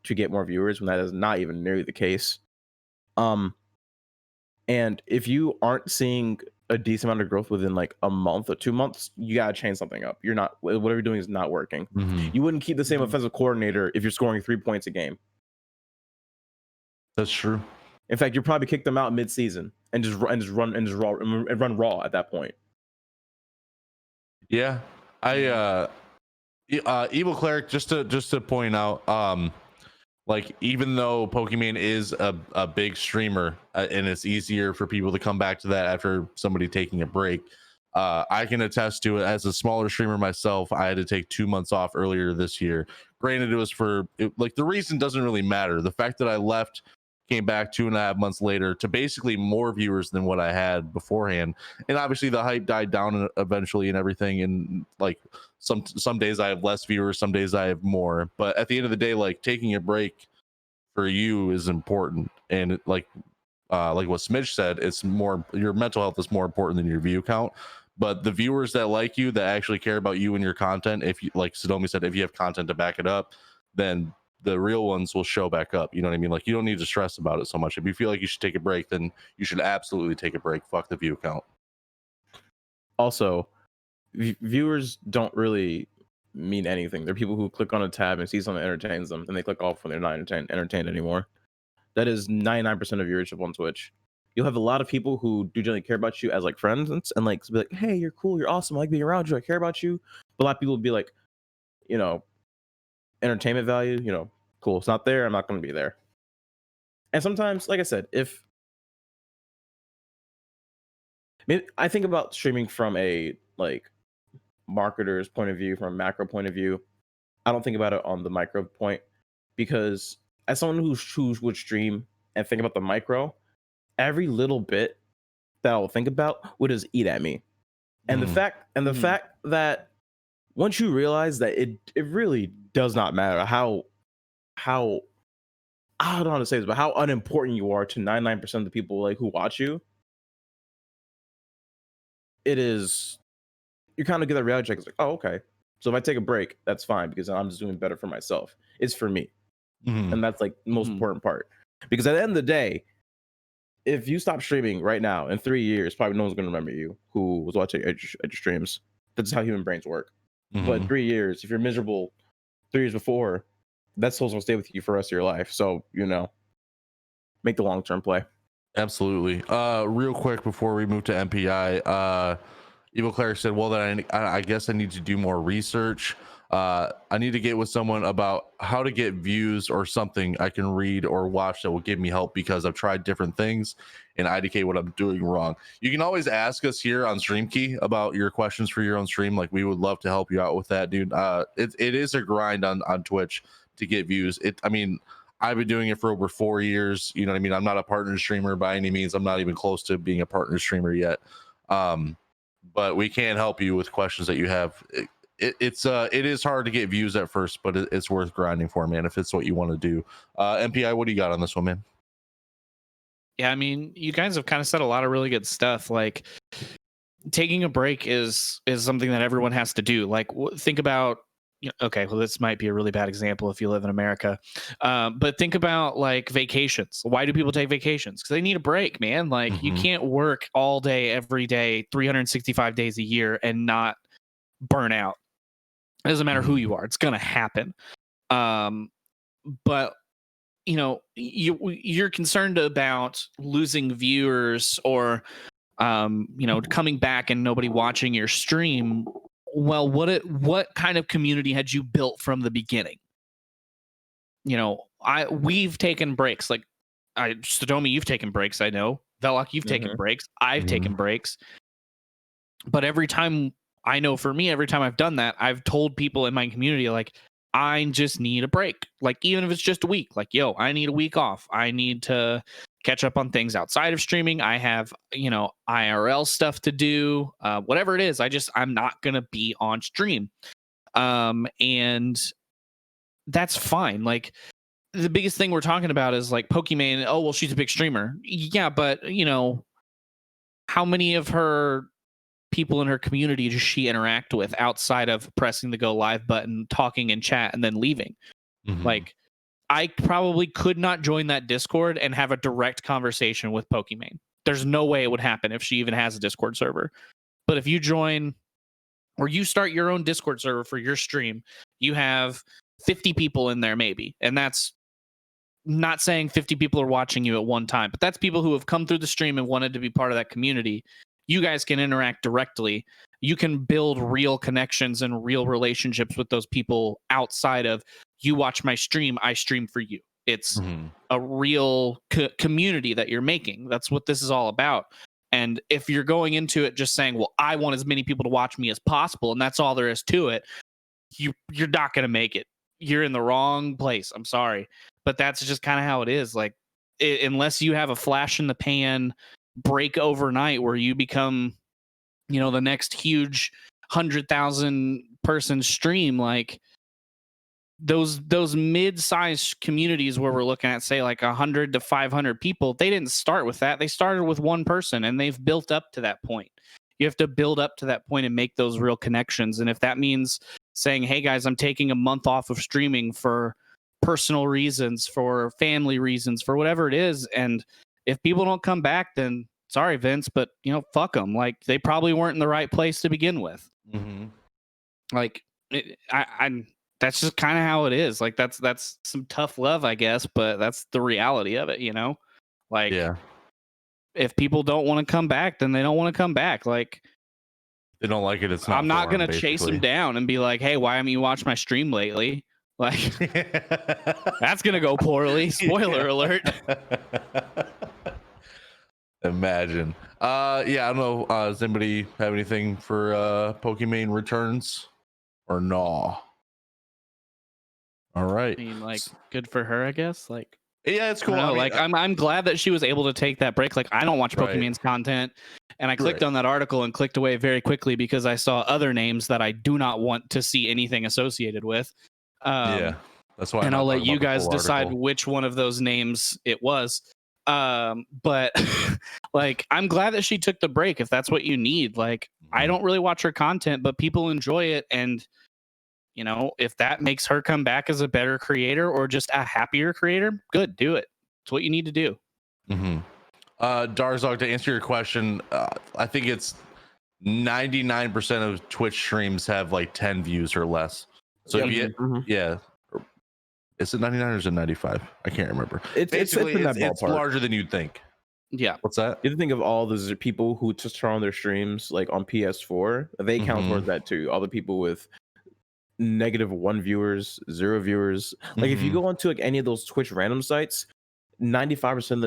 to get more viewers when that is not even nearly the case. And if you aren't seeing a decent amount of growth within like a month or 2 months, you gotta change something up. You're not, whatever you're doing is not working. You wouldn't keep the same offensive coordinator if you're scoring 3 points a game. That's true. In fact, you'll probably kick them out mid-season and run raw at that point. Yeah, Evil Cleric, just to point out, like even though Pokemon is a big streamer and it's easier for people to come back to that after somebody taking a break, I can attest to it. As a smaller streamer myself, I had to take 2 months off earlier this year. Granted, it was like the reason doesn't really matter. The fact that I left, came back 2.5 months later to basically more viewers than what I had beforehand, and obviously the hype died down eventually and everything, and like some days I have less viewers, some days I have more, but at the end of the day, like taking a break for you is important. And like what Smidge said, it's more, your mental health is more important than your view count. But the viewers that like you, that actually care about you and your content, if you, like Sadomi said, if you have content to back it up, then the real ones will show back up. You know what I mean? Like, you don't need to stress about it so much. If you feel like you should take a break, then you should absolutely take a break. Fuck the view count. Also, viewers don't really mean anything. They're people who click on a tab and see something that entertains them, and they click off when they're not entertained anymore. That is 99% of viewership on Twitch. You'll have a lot of people who do generally care about you as like friends and like be like, hey, you're cool, you're awesome, I like being around you, I care about you. But a lot of people will be like, you know, entertainment value, you know, cool, it's not there, I'm not going to be there. And sometimes, like I said, I think about streaming from a like marketer's point of view, from a macro point of view. I don't think about it on the micro point, because as someone who would stream and think about the micro, every little bit that I'll think about would just eat at me. And the fact that once you realize that it really does not matter how I don't know how to say this, but how unimportant you are to 99% of the people like who watch you, it is, you kind of get that reality check. It's like, oh, okay. So if I take a break, that's fine, because I'm just doing better for myself. It's for me. And that's like the most important part. Because at the end of the day, if you stop streaming right now, in 3 years, probably no one's going to remember you who was watching your streams. That's how human brains work. But in 3 years, if you're miserable 3 years before, that soul's going to stay with you for the rest of your life. So, you know, make the long-term play. Absolutely. Real quick before we move to MPI, Evil Cleric said, well, then I guess I need to do more research. I need to get with someone about how to get views or something I can read or watch that will give me help, because I've tried different things and I indicate what I'm doing wrong. You can always ask us here on StreamKey about your questions for your own stream. Like, we would love to help you out with that, dude. It is a grind on Twitch to get views. I mean, I've been doing it for over 4 years. You know what I mean? I'm not a partner streamer by any means. I'm not even close to being a partner streamer yet. But we can help you with questions that you have. It is hard to get views at first, but it's worth grinding for, man, if it's what you want to do. MPI, what do you got on this one, man? Yeah, I mean, you guys have kind of said a lot of really good stuff. Like, taking a break is something that everyone has to do. Like, think about, okay, well, this might be a really bad example if you live in America, but think about like vacations. Why do people take vacations? Because they need a break, man. Like, you can't work all day, every day, 365 days a year and not burn out. It doesn't matter who you are, it's gonna happen. But you know, you're concerned about losing viewers or you know, coming back and nobody watching your stream. Well, what kind of community had you built from the beginning? You know, we've taken breaks. Like, Sadomi, you've taken breaks. I know. Velokk, you've taken breaks. I've taken breaks. But every time, I know for me, every time I've done that, I've told people in my community, like, I just need a break. Like, even if it's just a week, like, yo, I need a week off. I need to catch up on things outside of streaming. I have, IRL stuff to do, whatever it is. I'm not going to be on stream. And that's fine. Like, the biggest thing we're talking about is like Pokimane. Oh, well, she's a big streamer. Yeah, but how many of her people in her community does she interact with outside of pressing the go live button, talking in chat, and then leaving? Mhm. Like, I probably could not join that Discord and have a direct conversation with Pokimane. There's no way it would happen if she even has a Discord server. But if you join or you start your own Discord server for your stream, you have 50 people in there maybe. And that's not saying 50 people are watching you at one time, but that's people who have come through the stream and wanted to be part of that community. You guys can interact directly. You can build real connections and real relationships with those people outside of you watch my stream, I stream for you. It's a real community that you're making. That's what this is all about. And if you're going into it just saying, well, I want as many people to watch me as possible, and that's all there is to it, you're not going to make it. You're in the wrong place. I'm sorry. But that's just kind of how it is. Like, unless you have a flash in the pan break overnight where you become, the next huge 100,000 person stream, like those mid-sized communities where we're looking at, say, like 100 to 500 people, they didn't start with that. They started with one person, and they've built up to that point. You have to build up to that point and make those real connections. And if that means saying, hey guys, I'm taking a month off of streaming for personal reasons, for family reasons, for whatever it is, and if people don't come back, then sorry, Vince, but fuck them. Like, they probably weren't in the right place to begin with. Like, that's just kind of how it is. Like, that's some tough love, I guess, but that's the reality of it. Like, Yeah. If people don't want to come back, then they don't want to come back. Like, they don't like it. It's not. I'm not going to chase them down and be like, hey, why haven't you watched my stream lately? Like, that's going to go poorly. Spoiler alert. Imagine. Yeah, I don't know. Does anybody have anything for Pokimane Returns or no? All right. I mean, like, good for her, I guess. Like, yeah, it's cool. I'm glad that she was able to take that break. Like, I don't watch Pokimane's content, and I clicked on that article and clicked away very quickly because I saw other names that I do not want to see anything associated with. Yeah, that's why. And I'll let you guys decide which one of those names it was. But like, I'm glad that she took the break if that's what you need. Like, I don't really watch her content, but people enjoy it, and if that makes her come back as a better creator or just a happier creator, good, do it. It's what you need to do. Darzog, to answer your question, I think it's 99% of Twitch streams have like 10 views or less. So if you, yeah, is it 99 or is it 95? I can't remember. It's larger than you'd think. Yeah. What's that? You have to think of all those people who just turn on their streams like on PS4. They count towards that too. All the people with -1 viewers, 0 viewers. Like, if you go onto like any of those Twitch random sites, 99% of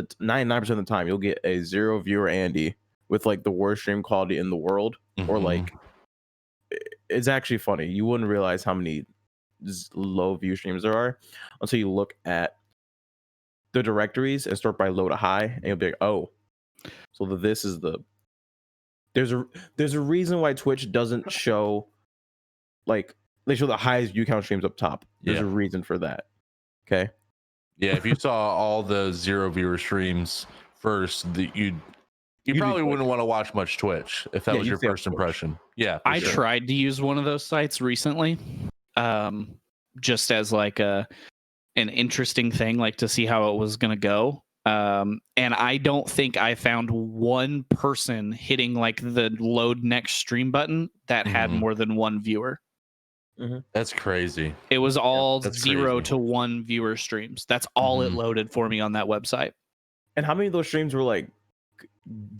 the time you'll get a 0 viewer Andy with like the worst stream quality in the world. Or like, it's actually funny. You wouldn't realize how many low view streams there are until you look at the directories and start by low to high, and you'll be like, oh, so this is the there's a reason why Twitch doesn't show, like, they show the highest view count streams up top. There's a reason for that. Okay. Yeah, if you saw all the 0 viewer streams first, you probably wouldn't want to watch much Twitch if that was your first impression. Yeah, I tried to use one of those sites recently, just as like an interesting thing, like to see how it was going to go. And I don't think I found one person hitting like the load next stream button that had more than 1 viewer. That's crazy. It was all 0 to 1 viewer streams. That's all it loaded for me on that website. And how many of those streams were like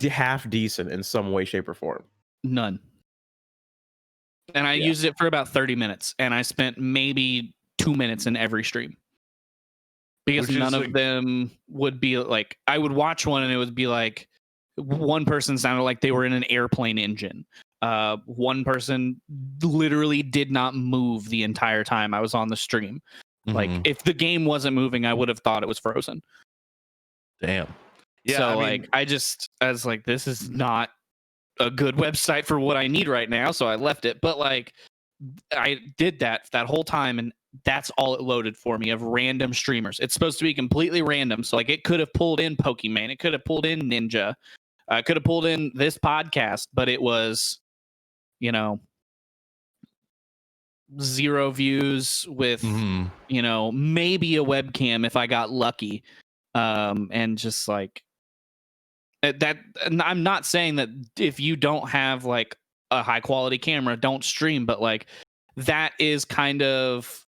half decent in some way, shape, or form? None. And I used it for about 30 minutes, and I spent maybe 2 minutes in every stream. Because none of them would be like, I would watch one and it would be like, one person sounded like they were in an airplane engine. One person literally did not move the entire time I was on the stream. Like if the game wasn't moving, I would have thought it was frozen. Damn. Yeah, So I like mean, I was like, this is not a good website for what I need right now. So I left it. But like I did that whole time, and that's all it loaded for me of random streamers. It's supposed to be completely random. So like it could have pulled in Pokemon, it could have pulled in Ninja, it could have pulled in this podcast, but it was, you know, 0 views with you know, maybe a webcam if I got lucky. And just like that, and I'm not saying that if you don't have like a high quality camera, don't stream, but like that is kind of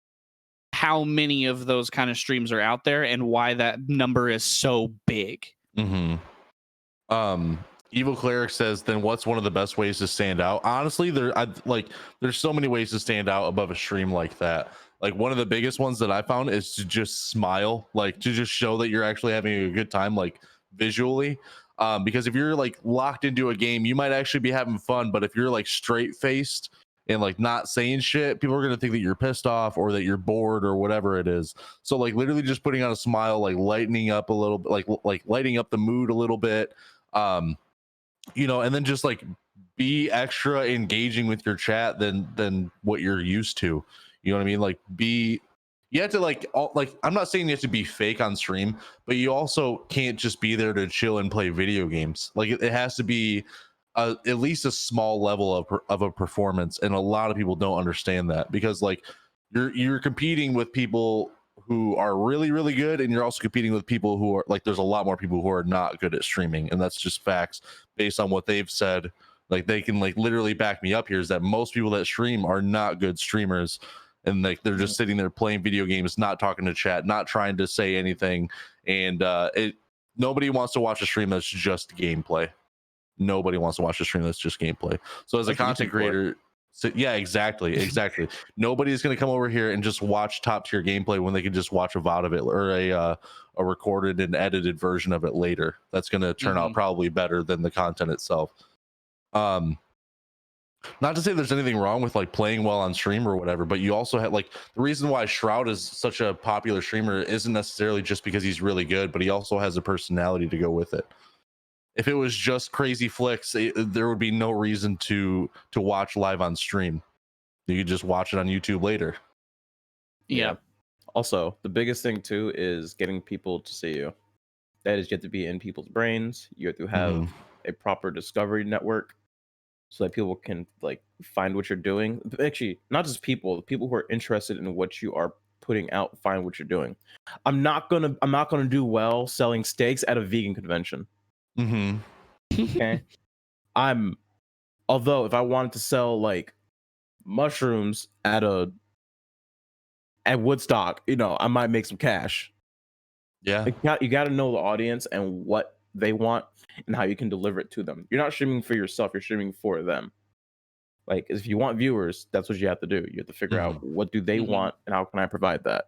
how many of those kind of streams are out there and why that number is so big. Evil Cleric says, then what's one of the best ways to stand out? Honestly, there's so many ways to stand out above a stream like that. Like one of the biggest ones that I found is to just smile, like to just show that you're actually having a good time, like visually. Because if you're like locked into a game, you might actually be having fun, but if you're like straight faced and like not saying shit, people are gonna think that you're pissed off or that you're bored or whatever it is. So like literally just putting on a smile, like lightening up a little bit, like lighting up the mood a little bit. You know, and then just like be extra engaging with your chat than what you're used to. You know what I mean? Like you have to like I'm not saying you have to be fake on stream, but you also can't just be there to chill and play video games. Like it has to be at least a small level of a performance, and a lot of people don't understand that because like you're competing with people who are really really good, and you're also competing with people who are like there's a lot more people who are not good at streaming, and that's just facts based on what they've said. Like they can like literally back me up here is that most people that stream are not good streamers, and like they're just sitting there playing video games, not talking to chat, not trying to say anything, and nobody wants to watch a stream that's just gameplay. Nobody wants to watch a stream that's just gameplay. So as a content creator, so, yeah, exactly. Nobody's going to come over here and just watch top tier gameplay when they can just watch a VOD of it or a recorded and edited version of it later. That's going to turn out probably better than the content itself. Not to say there's anything wrong with like playing well on stream or whatever, but you also have like the reason why Shroud is such a popular streamer isn't necessarily just because he's really good, but he also has a personality to go with it. If it was just crazy flicks, there would be no reason to watch live on stream. You could just watch it on YouTube later. Yeah. Also, the biggest thing too is getting people to see you. That is, you have to be in people's brains. You have to have a proper discovery network so that people can like find what you're doing. Actually, not just people, the people who are interested in what you are putting out, find what you're doing. I'm not gonna do well selling steaks at a vegan convention. Okay. Although if I wanted to sell like mushrooms at Woodstock, you know, I might make some cash. Yeah. You got to know the audience and what they want and how you can deliver it to them. You're not streaming for yourself, you're streaming for them. Like if you want viewers, that's what you have to do. You have to figure out what do they want and how can I provide that.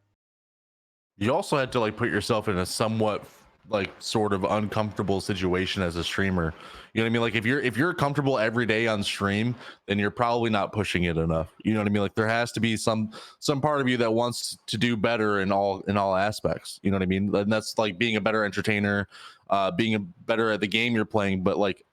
You also had to like put yourself in a somewhat like sort of uncomfortable situation as a streamer. You know what I mean? Like if you're comfortable every day on stream, then you're probably not pushing it enough. You know what I mean? Like there has to be some part of you that wants to do better in all aspects. You know what I mean? And that's like being a better entertainer, being better at the game you're playing, but like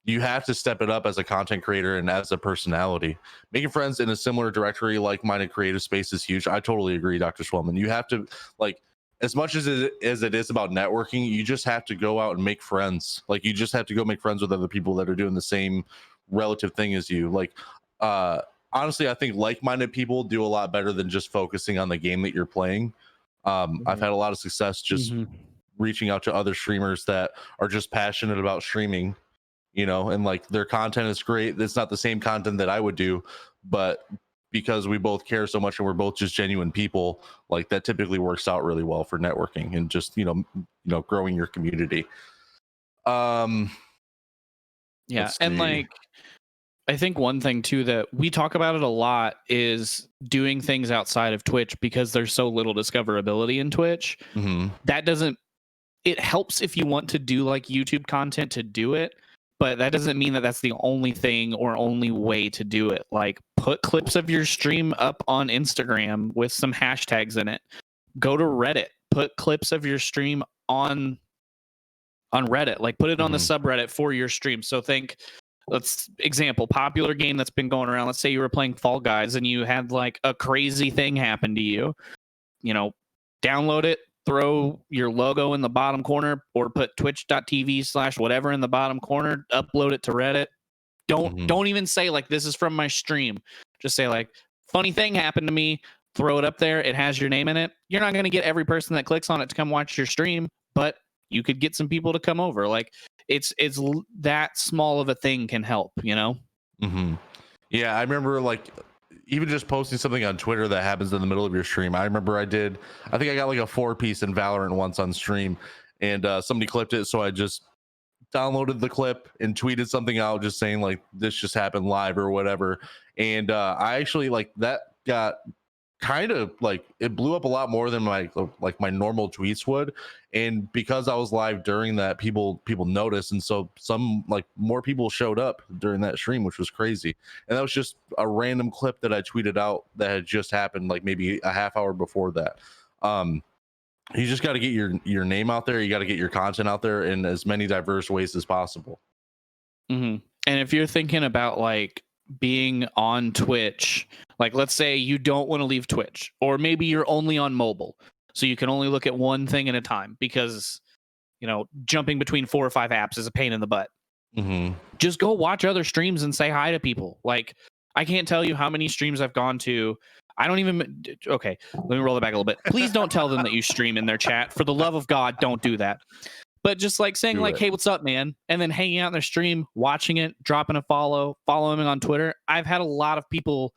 you have to step it up as a content creator and as a personality. Making friends in a similar directory, like-minded creative space is huge. I totally agree, Dr. Swellman. You have to like, as much as it is about networking, you just have to go out and make friends. Like you just have to go make friends with other people that are doing the same relative thing as you. Like, honestly, I think like-minded people do a lot better than just focusing on the game that you're playing. I've had a lot of success just reaching out to other streamers that are just passionate about streaming, you know, and like their content is great. It's not the same content that I would do, but because we both care so much and we're both just genuine people, like that typically works out really well for networking and just, you know, growing your community. Yeah. And like, I think one thing too that we talk about it a lot is doing things outside of Twitch because there's so little discoverability in Twitch. That doesn't, it helps if you want to do like YouTube content to do it, but that doesn't mean that that's the only thing or only way to do it. Like, put clips of your stream up on Instagram with some hashtags in it. Go to Reddit, put clips of your stream on Reddit, like put it on the subreddit for your stream. So let's example, popular game that's been going around. Let's say you were playing Fall Guys and you had like a crazy thing happen to you. Download it, throw your logo in the bottom corner, or put twitch.tv/whatever in the bottom corner, upload it to Reddit. Don't even say like, this is from my stream. Just say like, funny thing happened to me. Throw it up there. It has your name in it. You're not going to get every person that clicks on it to come watch your stream, but you could get some people to come over. Like, it's that small of a thing can help, Yeah, I remember like even just posting something on Twitter that happens in the middle of your stream. I remember I think I got like a 4-piece in Valorant once on stream, and somebody clipped it, so I just downloaded the clip and tweeted something out just saying like, this just happened live or whatever. And I actually like that got kind of like, it blew up a lot more than my normal tweets would. And because I was live during that, people noticed, and so some like more people showed up during that stream, which was crazy. And that was just a random clip that I tweeted out that had just happened like maybe a half hour before that. You just got to get your name out there. You got to get your content out there in as many diverse ways as possible. And if you're thinking about like being on Twitch, like let's say you don't want to leave Twitch, or maybe you're only on mobile, so you can only look at one thing at a time because, jumping between 4 or 5 apps is a pain in the butt. Just go watch other streams and say hi to people. Like, I can't tell you how many streams I've gone to. Okay, let me roll it back a little bit. Please don't tell them that you stream in their chat. For the love of God, don't do that. But just like saying like, hey, what's up, man? And then hanging out in their stream, watching it, dropping a follow, following on Twitter. I've had a lot of people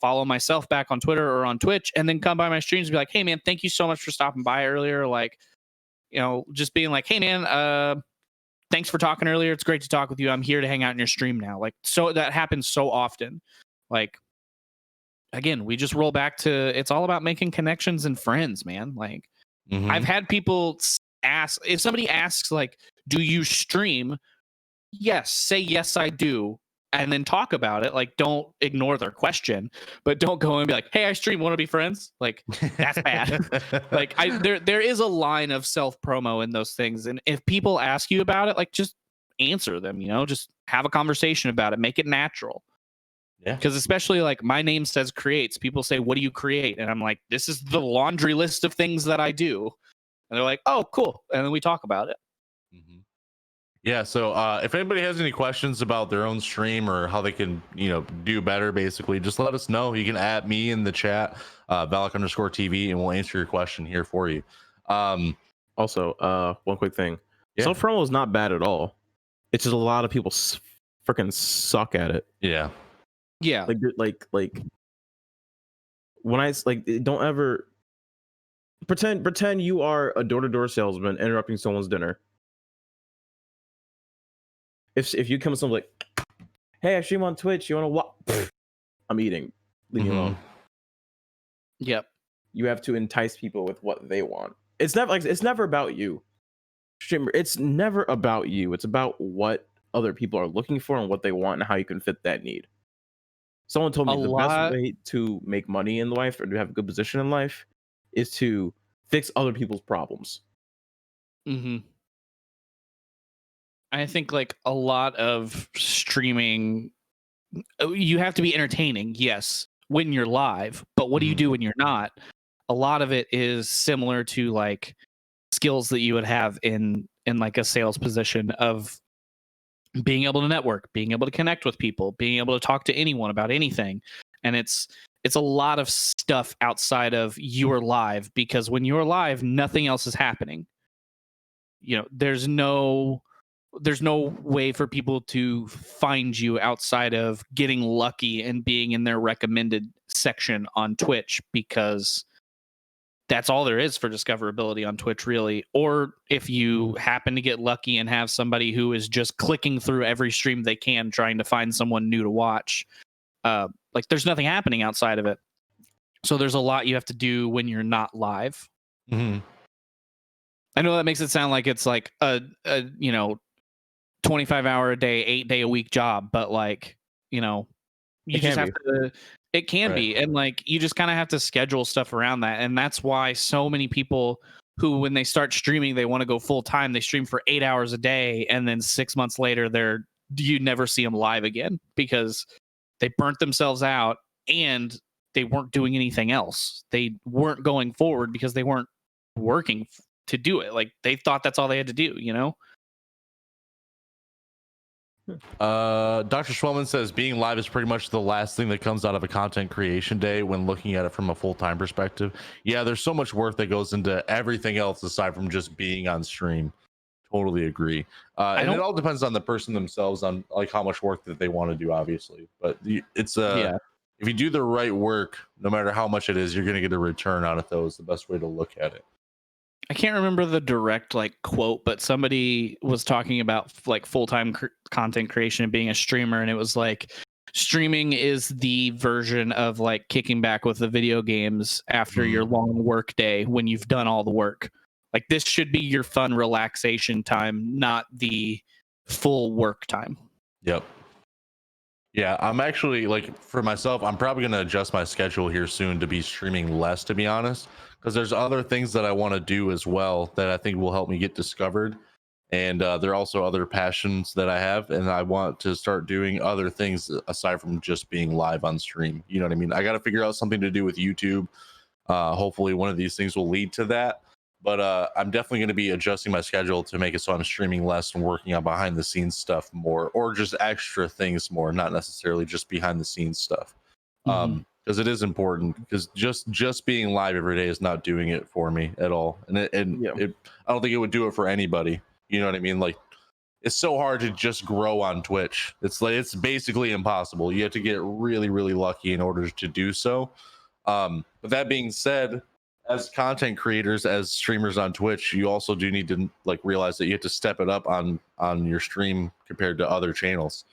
follow myself back on Twitter or on Twitch, and then come by my streams and be like, hey man, thank you so much for stopping by earlier. Like, just being like, hey man, thanks for talking earlier. It's great to talk with you. I'm here to hang out in your stream now. Like, so that happens so often. Like, again, we just roll back to, it's all about making connections and friends, man. Like, I've had people ask, if somebody asks like, do you stream? Yes, say yes, I do. And then talk about it. Like, don't ignore their question, but don't go and be like, hey, I stream, want to be friends? Like, that's bad. Like, there is a line of self-promo in those things. And if people ask you about it, like, just answer them, just have a conversation about it, make it natural. Yeah. Because especially like my name says creates, people say, what do you create? And I'm like, this is the laundry list of things that I do. And they're like, oh, cool. And then we talk about it. Yeah, so if anybody has any questions about their own stream or how they can, do better, basically, just let us know. You can add me in the chat, Velokk_TV, and we'll answer your question here for you. Also, one quick thing. Self-promo is not bad at all. It's just a lot of people freaking suck at it. Yeah. Yeah. Like when I don't ever pretend you are a door-to-door salesman interrupting someone's dinner. If you come to someone like, hey, I stream on Twitch, you want to watch? I'm eating. Leave me alone. Yep. You have to entice people with what they want. It's never about you. Streamer, it's never about you. It's about what other people are looking for and what they want and how you can fit that need. Someone told me the best way to make money in life or to have a good position in life is to fix other people's problems. I think like a lot of streaming, you have to be entertaining, yes, when you're live, but what do you do when you're not? A lot of it is similar to like skills that you would have in like a sales position of being able to network, being able to connect with people, being able to talk to anyone about anything. And it's a lot of stuff outside of you're live, because when you're live, nothing else is happening. There's no way for people to find you outside of getting lucky and being in their recommended section on Twitch, because that's all there is for discoverability on Twitch, really. Or if you happen to get lucky and have somebody who is just clicking through every stream they can, trying to find someone new to watch, like there's nothing happening outside of it. So there's a lot you have to do when you're not live. I know that makes it sound like it's like a 25-hour a day, 8-day a week job, but like, you know, you just have to, it can be. And like, you just kind of have to schedule stuff around that. And that's why so many people who, when they start streaming, they want to go full time, they stream for 8 hours a day. And then 6 months later, you never see them live again because they burnt themselves out and they weren't doing anything else. They weren't going forward because they weren't working to do it. Like they thought that's all they had to do, you know? Dr. Schwellman says being live is pretty much the last thing that comes out of a content creation day when looking at it from a full-time perspective. Yeah, there's so much work that goes into everything else aside from just being on stream. Totally agree. And it all depends on the person themselves on like how much work that they want to do, obviously. But it's if you do the right work, no matter how much it is, you're going to get a return out of those. The best way to look at it. I can't remember the direct like quote, but somebody was talking about like full-time content creation and being a streamer, and it was like streaming is the version of like kicking back with the video games after your long work day when you've done all the work. Like this should be your fun relaxation time, not the full work time. Yep. Yeah, I'm actually like for myself, I'm probably going to adjust my schedule here soon to be streaming less, to be honest, because there's other things that I want to do as well that I think will help me get discovered. And there are also other passions that I have, and I want to start doing other things aside from just being live on stream. You know what I mean? I got to figure out something to do with YouTube. Hopefully one of these things will lead to that. But I'm definitely going to be adjusting my schedule to make it so I'm streaming less and working on behind the scenes stuff more, or just extra things more, not necessarily just behind the scenes stuff. Because it is important, because just being live every day is not doing it for me at all. And I don't think it would do it for anybody. You know what I mean? Like it's so hard to just grow on Twitch. It's basically impossible. You have to get really, really lucky in order to do so. But that being said, as content creators, as streamers on Twitch, you also do need to like realize that you have to step it up on your stream compared to other channels.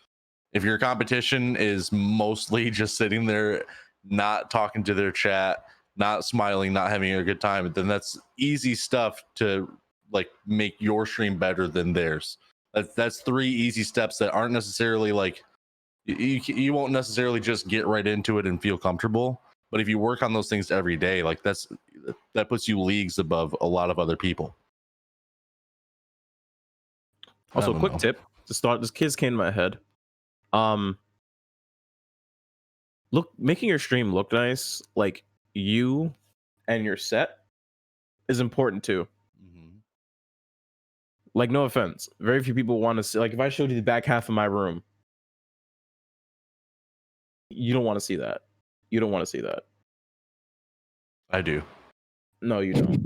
If your competition is mostly just sitting there, not talking to their chat, not smiling, not having a good time, then that's easy stuff to like make your stream better than theirs. That's 3 easy steps that aren't necessarily like you won't necessarily just get right into it and feel comfortable. But if you work on those things every day, like that puts you leagues above a lot of other people. Also, quick tip to start. This kids came to my head. Making your stream look nice, like you and your set, is important too. Like, no offense, very few people want to see. Like, if I showed you the back half of my room, you don't want to see that. You don't want to see that. I do. No, you don't.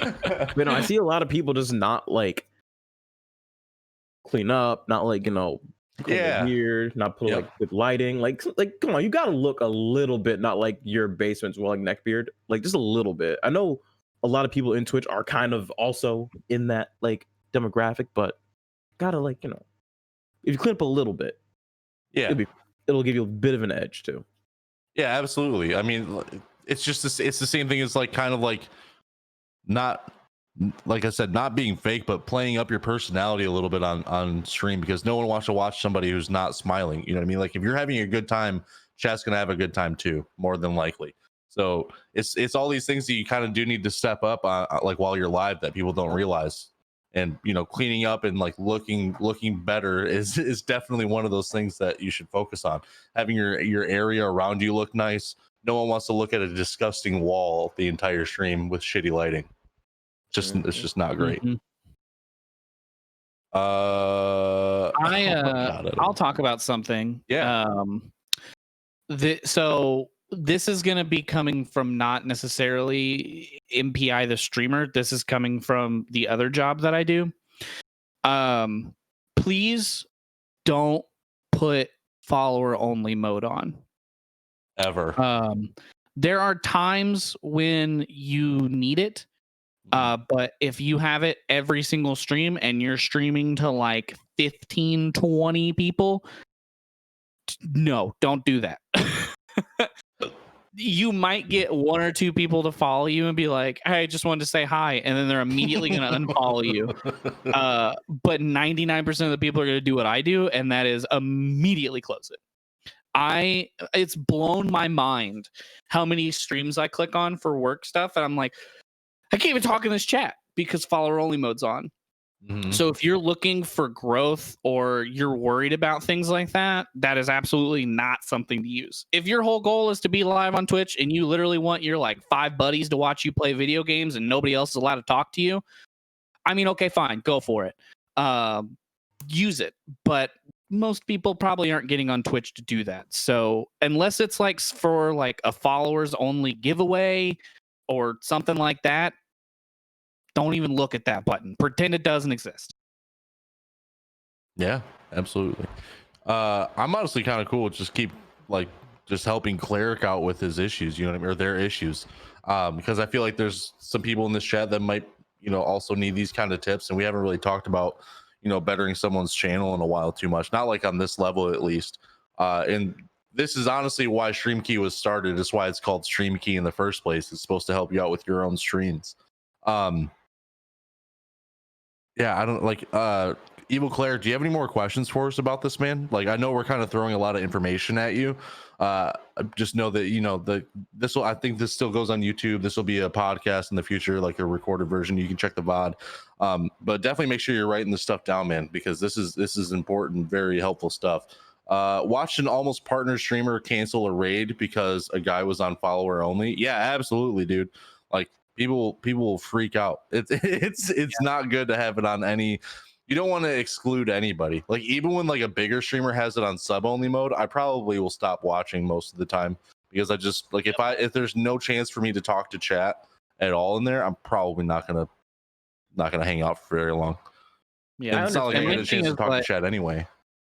But no, I see a lot of people just not like clean up, not like, here, not put like good lighting. Like come on, you gotta look a little bit, not like your basement's well, like neckbeard, like just a little bit. I know a lot of people in Twitch are kind of also in that like demographic, but gotta like, if you clean up a little bit, it'll give you a bit of an edge too. Yeah, absolutely. I mean, it's just it's the same thing as like kind of like not, like I said, not being fake, but playing up your personality a little bit on stream, because no one wants to watch somebody who's not smiling. You know what I mean? Like if you're having a good time, chat's gonna have a good time too, more than likely. So it's all these things that you kind of do need to step up on, like while you're live, that people don't realize. And cleaning up and like looking better is definitely one of those things that you should focus on. Having your area around you look nice. No one wants to look at a disgusting wall the entire stream with shitty lighting. It's just not great. I'll talk about something. So this is going to be coming from not necessarily MPI the streamer. This is coming from the other job that I do. Please don't put follower only mode on ever. There are times when you need it. But if you have it every single stream and you're streaming to like 15, 20 people, no, don't do that. you might get one or two people to follow you and be like, hey, I just wanted to say hi, and then they're immediately going to unfollow you. But 99% of the people are going to do what I do, and that is immediately close it. It's blown my mind how many streams I click on for work stuff, and I'm like, I can't even talk in this chat because follower only mode's on. Mm-hmm. So if you're looking for growth or you're worried about things like that, that is absolutely not something to use. If your whole goal is to be live on Twitch and you literally want your like 5 buddies to watch you play video games and nobody else is allowed to talk to you, I mean, okay, fine, go for it. Use it. But most people probably aren't getting on Twitch to do that. So unless it's like for like a followers only giveaway or something like that, don't even look at that button. Pretend it doesn't exist. Yeah, absolutely. I'm honestly kind of cool with just helping Cleric out with his issues, you know what I mean, or their issues. Because I feel like there's some people in this chat that might, also need these kind of tips, and we haven't really talked about, bettering someone's channel in a while too much, not like on this level at least. And this is honestly why StreamKey was started. It's why it's called StreamKey in the first place. It's supposed to help you out with your own streams. Yeah, I don't like Evil Claire, do you have any more questions for us about this, man? Like, I know we're kind of throwing a lot of information at you. Just know that I think this still goes on YouTube. This will be a podcast in the future, like a recorded version. You can check the VOD. But definitely make sure you're writing this stuff down, man, because this is important, very helpful stuff. Watched an almost partner streamer cancel a raid because a guy was on follower only. Yeah, absolutely, dude. Like, people will freak out. It's not good to have it on any. You don't want to exclude anybody. Like, even when like a bigger streamer has it on sub only mode, I probably will stop watching most of the time, because I just like, if there's no chance for me to talk to chat at all in there, I'm probably not gonna hang out for very long. Yeah, and it's not like I get a chance to talk to chat anyway.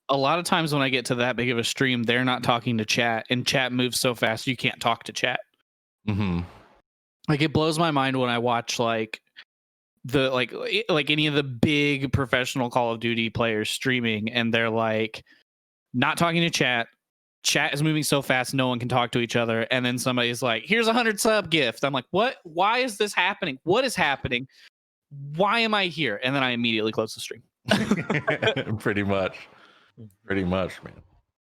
A lot of times when I get to that big of a stream, they're not talking to chat, and chat moves so fast you can't talk to chat. Mm-hmm. Like, it blows my mind when I watch like any of the big professional Call of Duty players streaming, and they're like not talking to chat. Chat is moving so fast no one can talk to each other, and then somebody's like, here's 100 sub gift. I'm like, what? Why is this happening? What is happening? Why am I here? And then I immediately close the stream. Pretty much, man.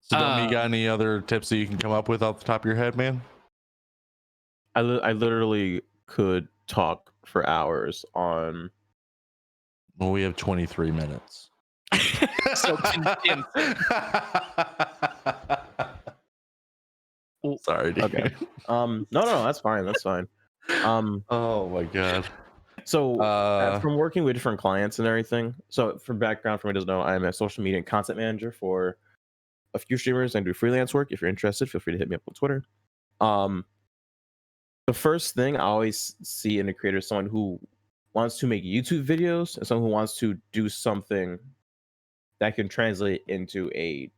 So you got any other tips that you can come up with off the top of your head, man? I literally could talk for hours on. Well, we have 23 minutes. So sorry, dude. Okay. No, that's fine. That's fine. Oh my god. So from working with different clients and everything. So for background, for me doesn't know, I'm a social media and content manager for a few streamers and do freelance work. If you're interested, feel free to hit me up on Twitter. The first thing I always see in a creator is someone who wants to make YouTube videos and someone who wants to do something that can translate into a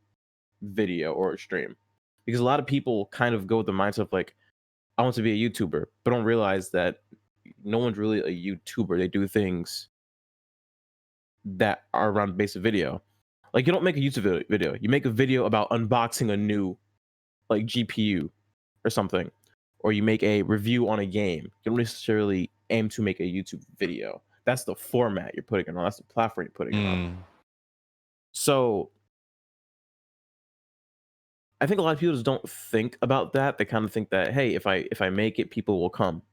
video or a stream. Because a lot of people kind of go with the mindset of like, I want to be a YouTuber, but don't realize that no one's really a YouTuber. They do things that are around the base of video. Like, you don't make a YouTube video. You make a video about unboxing a new like GPU or something. Or you make a review on a game. You don't necessarily aim to make a YouTube video. That's the format you're putting it on. That's the platform you're putting it on. So I think a lot of people just don't think about that. They kind of think that, hey, if I make it, people will come.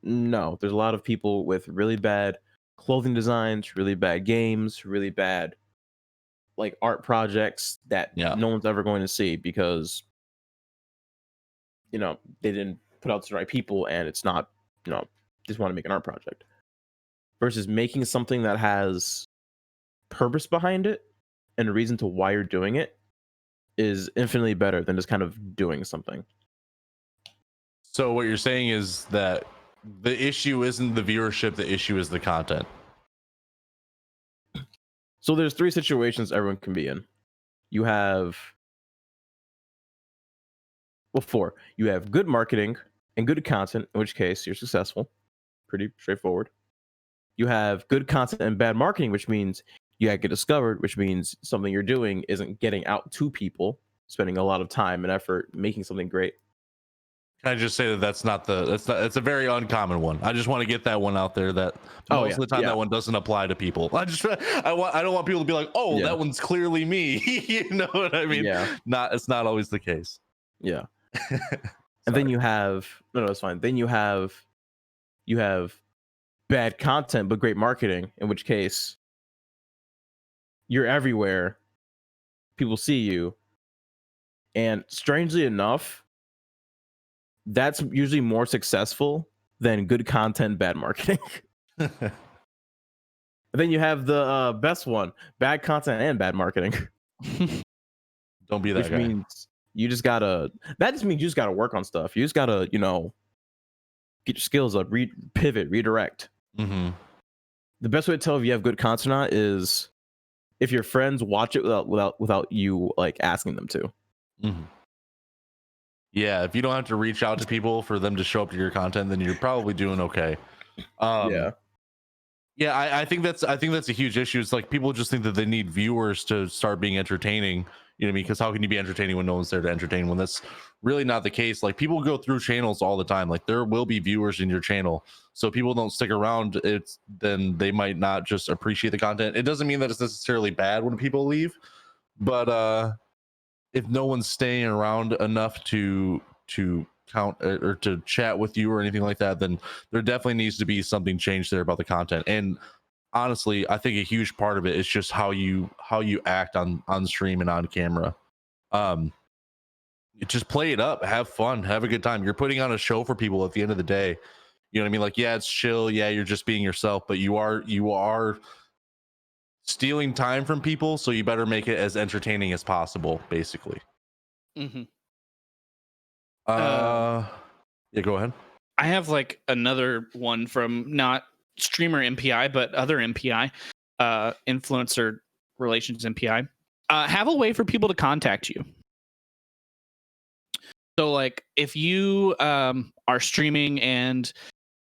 No, there's a lot of people with really bad clothing designs, really bad games, really bad like art projects that no one's ever going to see because they didn't put out to the right people, and it's not, just want to make an art project. Versus making something that has purpose behind it and a reason to why you're doing it is infinitely better than just kind of doing something. So what you're saying is that the issue isn't the viewership, the issue is the content. So there's 3 situations everyone can be in. You have 4. You have good marketing and good content, in which case you're successful. Pretty straightforward. You have good content and bad marketing, which means you get discovered, which means something you're doing isn't getting out to people, spending a lot of time and effort making something great. Can I just say that it's a very uncommon one. I just want to get that one out there that most of the time that one doesn't apply to people. I don't want people to be like, oh, that one's clearly me. You know what I mean? Yeah. It's not always the case. Yeah. And then you have it's fine. Then you have bad content but great marketing, in which case you're everywhere. People see you. And strangely enough, that's usually more successful than good content, bad marketing. And then you have the best one, bad content and bad marketing. Don't be that Which guy. means that just means you just gotta work on stuff. You just gotta, get your skills up, pivot, redirect. Mm-hmm. The best way to tell if you have good content or not is if your friends watch it without you like asking them to. Mm-hmm. Yeah, if you don't have to reach out to people for them to show up to your content, then you're probably doing okay. I think that's a huge issue. It's like people just think that they need viewers to start being entertaining. You know what I mean? Because how can you be entertaining when no one's there to entertain? When that's really not the case. Like people go through channels all the time. Like there will be viewers in your channel. So people don't stick around. Then they might not just appreciate the content. It doesn't mean that it's necessarily bad when people leave, but if no one's staying around enough to count or to chat with you or anything like that, then there definitely needs to be something changed there about the content. And honestly, I think a huge part of it is just how you act on stream and on camera. Just play it up, have fun, have a good time. You're putting on a show for people at the end of the day. You know what I mean? Like, yeah, it's chill. Yeah, you're just being yourself, but you are stealing time from people, so you better make it as entertaining as possible, basically. Mm-hmm. Yeah, go ahead. I have like another one from not streamer MPI, but other MPI, influencer relations MPI. Have a way for people to contact you. So like if you are streaming and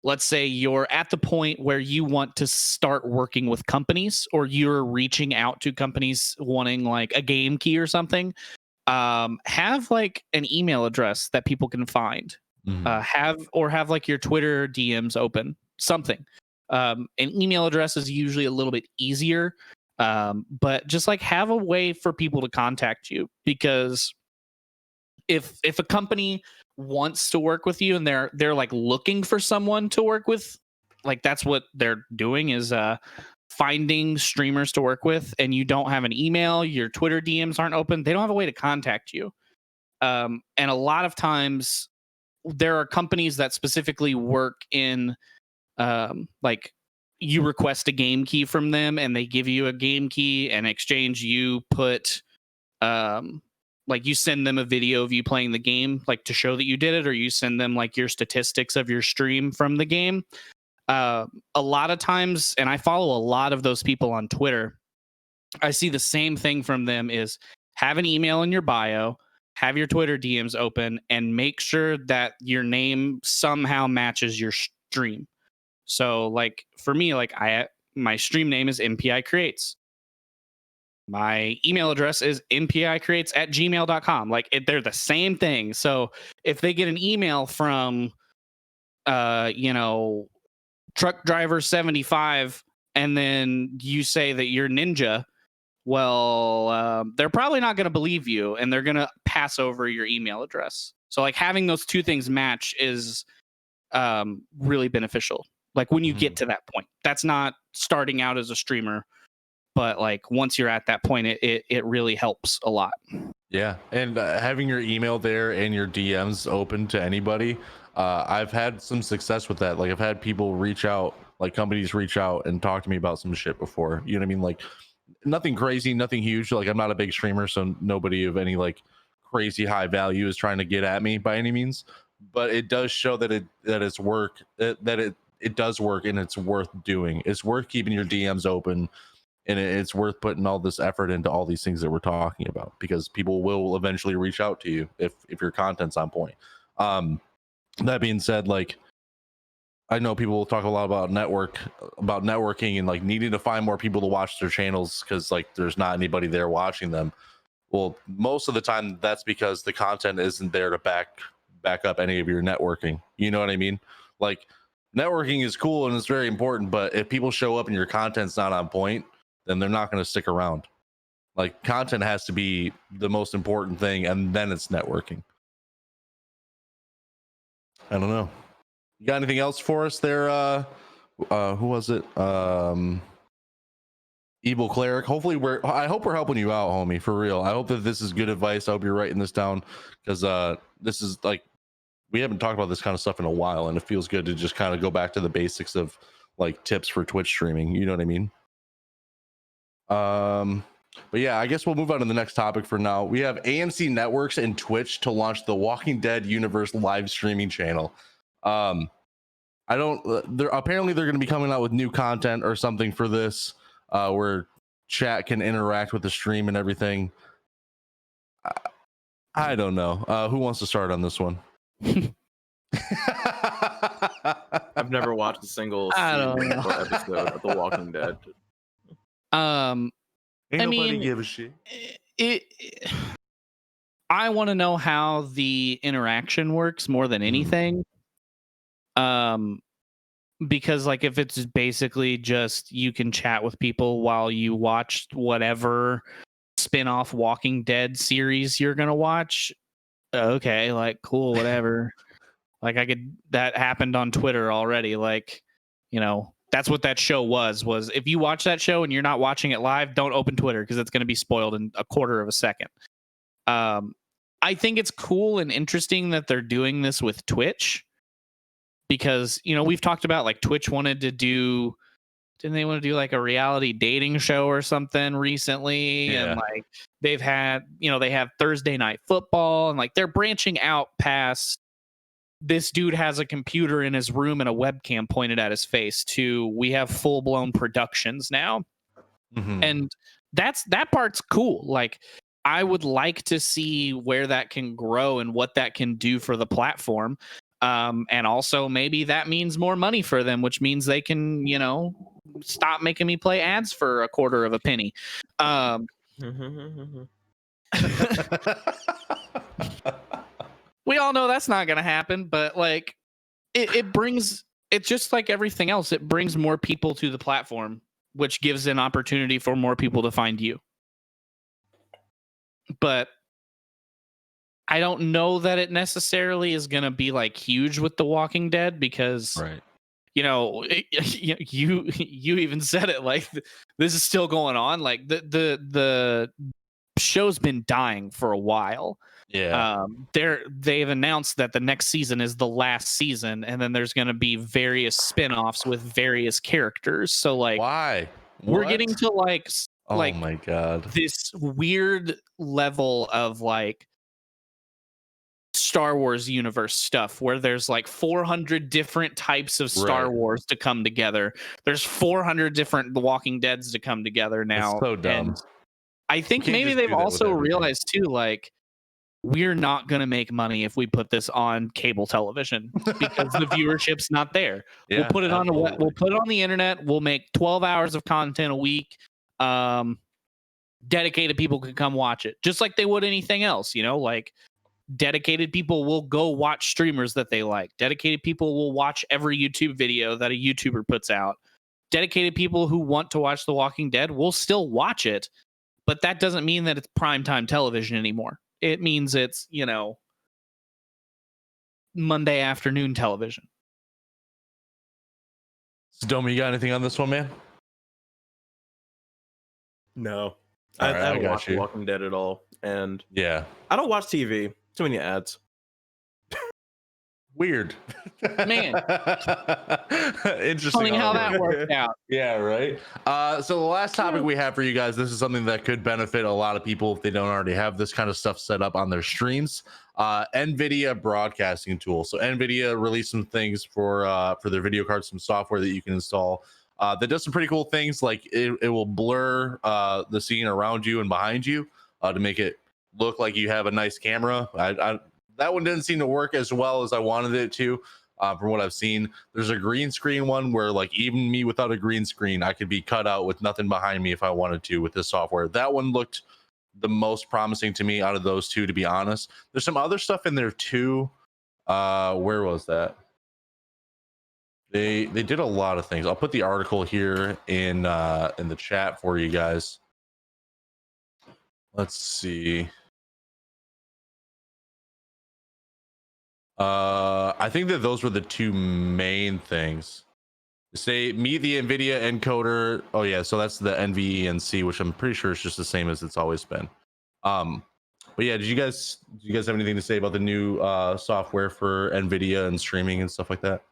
let's say you're at the point where you want to start working with companies, or you're reaching out to companies wanting like a game key or something, have like an email address that people can find. Mm-hmm. Have like your Twitter DMs open, something. An email address is usually a little bit easier, but just like have a way for people to contact you, because if a company wants to work with you and they're like looking for someone to work with, like that's what they're doing is finding streamers to work with, and you don't have an email, your Twitter DMs aren't open, they don't have a way to contact you. And a lot of times there are companies that specifically work in like you request a game key from them and they give you a game key, and in exchange you put like you send them a video of you playing the game, like to show that you did it, or you send them like your statistics of your stream from the game. A lot of times, and I follow a lot of those people on Twitter, I see the same thing from them is have an email in your bio, have your Twitter DMs open, and make sure that your name somehow matches your stream. So like for me, like my stream name is MPICreates. My email address is MPICreates@gmail.com. Like they're the same thing. So if they get an email from, truck driver 75, and then you say that you're Ninja, well, they're probably not going to believe you, and they're going to pass over your email address. So like having those two things match is really beneficial. Like when you get to that point, that's not starting out as a streamer, but like once you're at that point, it really helps a lot. Yeah, and having your email there and your DMs open to anybody, I've had some success with that. Like I've had people reach out, like companies reach out and talk to me about some shit before. You know what I mean? Like nothing crazy, nothing huge. Like I'm not a big streamer, so nobody of any like crazy high value is trying to get at me by any means. But it does show that it does work, and it's worth doing. It's worth keeping your DMs open. And it's worth putting all this effort into all these things that we're talking about, because people will eventually reach out to you if your content's on point. That being said, like I know people will talk a lot about networking and like needing to find more people to watch their channels because like there's not anybody there watching them. Well, most of the time that's because the content isn't there to back back up any of your networking. You know what I mean? Like, networking is cool and it's very important, but if people show up and your content's not on point, then they're not going to stick around. Like, content has to be the most important thing, and then it's networking. I don't know. You got anything else for us there? Who was it? Evil Cleric. Hopefully I hope we're helping you out, homie, for real. I hope that this is good advice. I hope you're writing this down, because this is like, we haven't talked about this kind of stuff in a while, and it feels good to just kind of go back to the basics of like tips for Twitch streaming. You know what I mean? But yeah, I guess we'll move on to the next topic for now. We have AMC Networks and Twitch to launch the Walking Dead universe live streaming channel. Apparently they're going to be coming out with new content or something for this, where chat can interact with the stream and everything. I don't know. Who wants to start on this one? I've never watched a single episode of The Walking Dead. Ain't I nobody mean, give a shit. I want to know how the interaction works more than anything. Because like, if it's basically just you can chat with people while you watch whatever spin-off Walking Dead series you're gonna watch, okay, like, cool, whatever. Like, that happened on Twitter already. Like, you know, that's what that show was if you watch that show and you're not watching it live, don't open Twitter, because it's going to be spoiled in a quarter of a second. I think it's cool and interesting that they're doing this with Twitch, because, you know, we've talked about like Twitch didn't they want to do like a reality dating show or something recently? Yeah. And like, they have Thursday Night Football, and like, they're branching out past this dude has a computer in his room and a webcam pointed at his face to we have full-blown productions now. And that part's cool. Like, I would like to see where that can grow and what that can do for the platform. And also maybe that means more money for them, which means they can, you know, stop making me play ads for a quarter of a penny. We all know that's not going to happen, but like, it's just like everything else. It brings more people to the platform, which gives an opportunity for more people to find you. But I don't know that it necessarily is going to be like huge with The Walking Dead, because, Right. You know, you even said it, like, this is still going on. Like, the show's been dying for a while. Yeah. They've announced that the next season is the last season, and then there's going to be various spin-offs with various characters. So like, why? We're What? getting to like Oh my god, this weird level of like Star Wars universe stuff where there's like 400 different types of Star Wars to come together. There's 400 different The Walking Deads to come together now. It's so dumb. And I think maybe they've also realized too, like, we're not going to make money if we put this on cable television because the viewership's not there. Yeah, we'll put it on the internet. We'll make 12 hours of content a week. Dedicated people can come watch it just like they would anything else, you know, like dedicated people will go watch streamers that they like. Dedicated people will watch every YouTube video that a YouTuber puts out. Dedicated people who want to watch The Walking Dead will still watch it, but that doesn't mean that it's primetime television anymore. It means it's, you know, Monday afternoon television. Sadomi, you got anything on this one, man? No. I don't watch The Walking Dead at all. And yeah, I don't watch TV. Too many ads. Weird. Man. Interesting. Funny how that worked out. Yeah, right. So the last topic we have for you guys, this is something that could benefit a lot of people if they don't already have this kind of stuff set up on their streams. Nvidia broadcasting tool. So Nvidia released some things for their video cards, some software that you can install that does some pretty cool things. Like it will blur the scene around you and behind you to make it look like you have a nice camera. That one didn't seem to work as well as I wanted it to. From what I've seen, there's a green screen one where like even me without a green screen, I could be cut out with nothing behind me if I wanted to with this software. That one looked the most promising to me out of those two, to be honest. There's some other stuff in there too. Where was that? They did a lot of things. I'll put the article here in the chat for you guys. Let's see. I think that those were the two main things. Say meet the Nvidia encoder. Oh yeah, so that's the NVENC, which I'm pretty sure is just the same as it's always been. But yeah, do you guys have anything to say about the new software for Nvidia and streaming and stuff like that?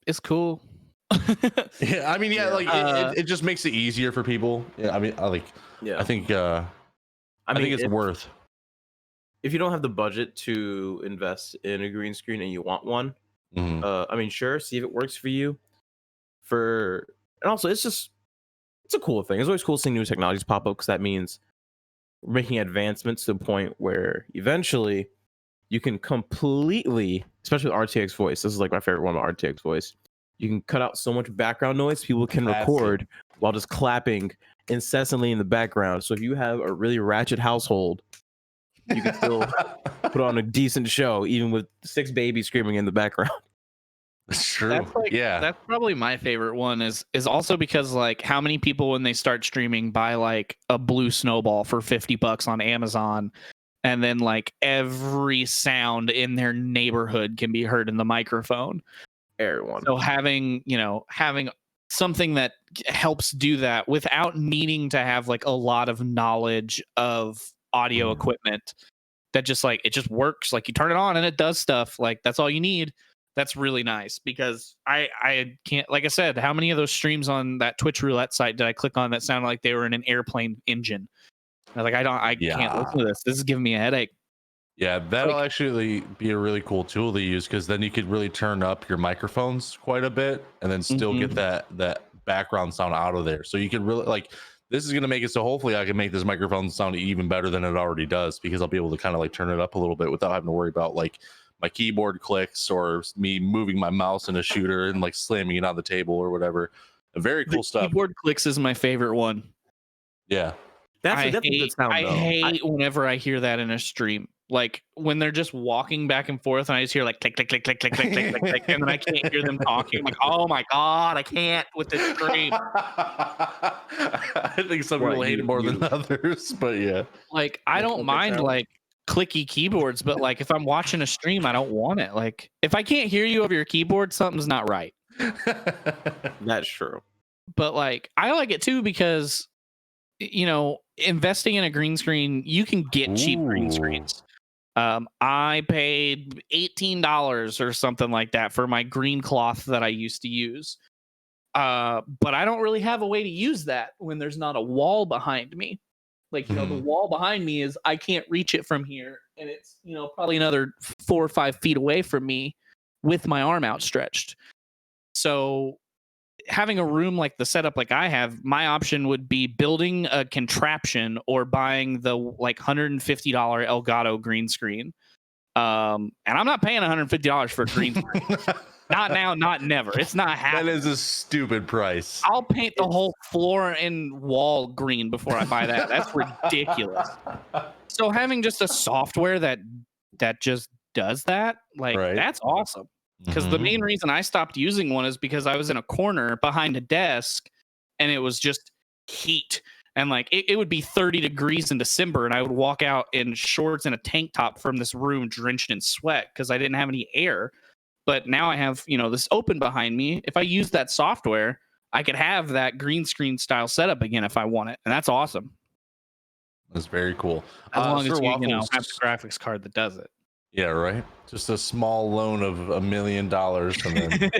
It's cool. Yeah, I mean, yeah, like it just makes it easier for people. Yeah, I mean, I think I think it's worth. If you don't have the budget to invest in a green screen and you want one, I mean, sure, see if it works for you. And also, it's a cool thing. It's always cool seeing new technologies pop up because that means we're making advancements to the point where eventually you can completely, especially with RTX voice. This is like my favorite one, RTX voice. You can cut out so much background noise. People can record while just clapping incessantly in the background. So if you have a really ratchet household, you can still put on a decent show, even with 6 babies screaming in the background. That's true. That's probably my favorite one. Is also because like how many people when they start streaming buy like a blue snowball for $50 on Amazon, and then like every sound in their neighborhood can be heard in the microphone. Everyone. So having something that helps do that without needing to have like a lot of knowledge of audio equipment, that just like it just works. Like you turn it on and it does stuff. Like that's all you need. That's really nice because I can't, like I said, how many of those streams on that Twitch roulette site did I click on that sounded like they were in an airplane engine? I was like, I can't listen to this. This is giving me a headache. Yeah, that'll actually be a really cool tool to use because then you could really turn up your microphones quite a bit and then still get that background sound out of there. So you can really like, this is going to make it so hopefully I can make this microphone sound even better than it already does because I'll be able to kind of like turn it up a little bit without having to worry about like my keyboard clicks or me moving my mouse in a shooter and like slamming it on the table or whatever. Very cool stuff. Keyboard clicks is my favorite one. Yeah. That's a good sound, I hate whenever I hear that in a stream. Like when they're just walking back and forth and I just hear like click, click, click, click, click, click, click, click, click, and then I can't hear them talking. I'm like, oh my God, I can't with this stream. I think some people hate it more than others, but yeah. Like I don't mind like clicky keyboards, but like if I'm watching a stream, I don't want it. Like if I can't hear you over your keyboard, something's not right. That's true. But like I like it too because investing in a green screen, you can get cheap green screens. I paid $18 or something like that for my green cloth that I used to use. But I don't really have a way to use that when there's not a wall behind me. Like, the wall behind me is I can't reach it from here. And it's, probably another 4 or 5 feet away from me with my arm outstretched. So having a room like the setup like I have, my option would be building a contraption or buying the like $150 Elgato green screen. And I'm not paying $150 for a green screen. Not now, not never. It's not happening. That is a stupid price. I'll paint the whole floor and wall green before I buy that. That's ridiculous. So having just a software that just does that, like that's awesome. Because the main reason I stopped using one is because I was in a corner behind a desk and it was just heat. And like it would be 30 degrees in December and I would walk out in shorts and a tank top from this room drenched in sweat because I didn't have any air. But now I have, this open behind me. If I use that software, I could have that green screen style setup again if I want it. And that's awesome. That's very cool. As long as you have the graphics card that does it. Yeah, right. Just a small loan of $1 million. And then...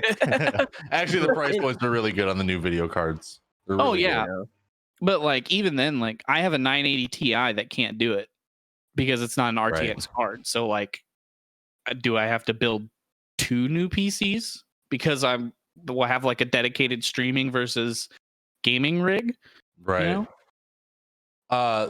Actually, the price points are really good on the new video cards. Really good. But like even then, like I have a 980 Ti that can't do it because it's not an RTX card. So like, do I have to build 2 new PCs because will have like a dedicated streaming versus gaming rig? Right.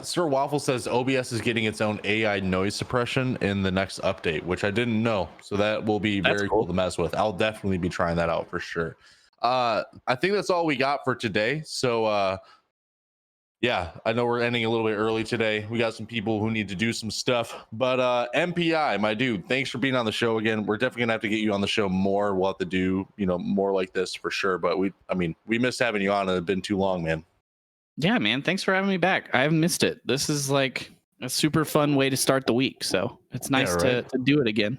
Sir Waffle says OBS is getting its own AI noise suppression in the next update, which I didn't know. So that will be very cool to mess with. I'll definitely be trying that out for sure. I think that's all we got for today. So Yeah, I know we're ending a little bit early today. We got some people who need to do some stuff, but MPI, my dude, thanks for being on the show again. We're definitely gonna have to get you on the show more. We'll have to do, more like this for sure. But we missed having you on. It's been too long, man. Yeah, man. Thanks for having me back. I've missed it. This is like a super fun way to start the week. So it's nice to do it again.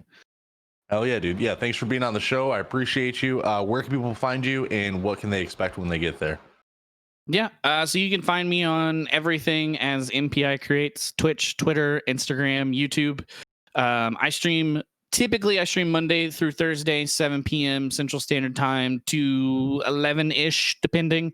Hell yeah, dude. Yeah, thanks for being on the show. I appreciate you. Where can people find you, and what can they expect when they get there? Yeah, so you can find me on everything as MPICreates, Twitch, Twitter, Instagram, YouTube. Typically I stream Monday through Thursday, 7 p.m. Central Standard Time to 11-ish, depending.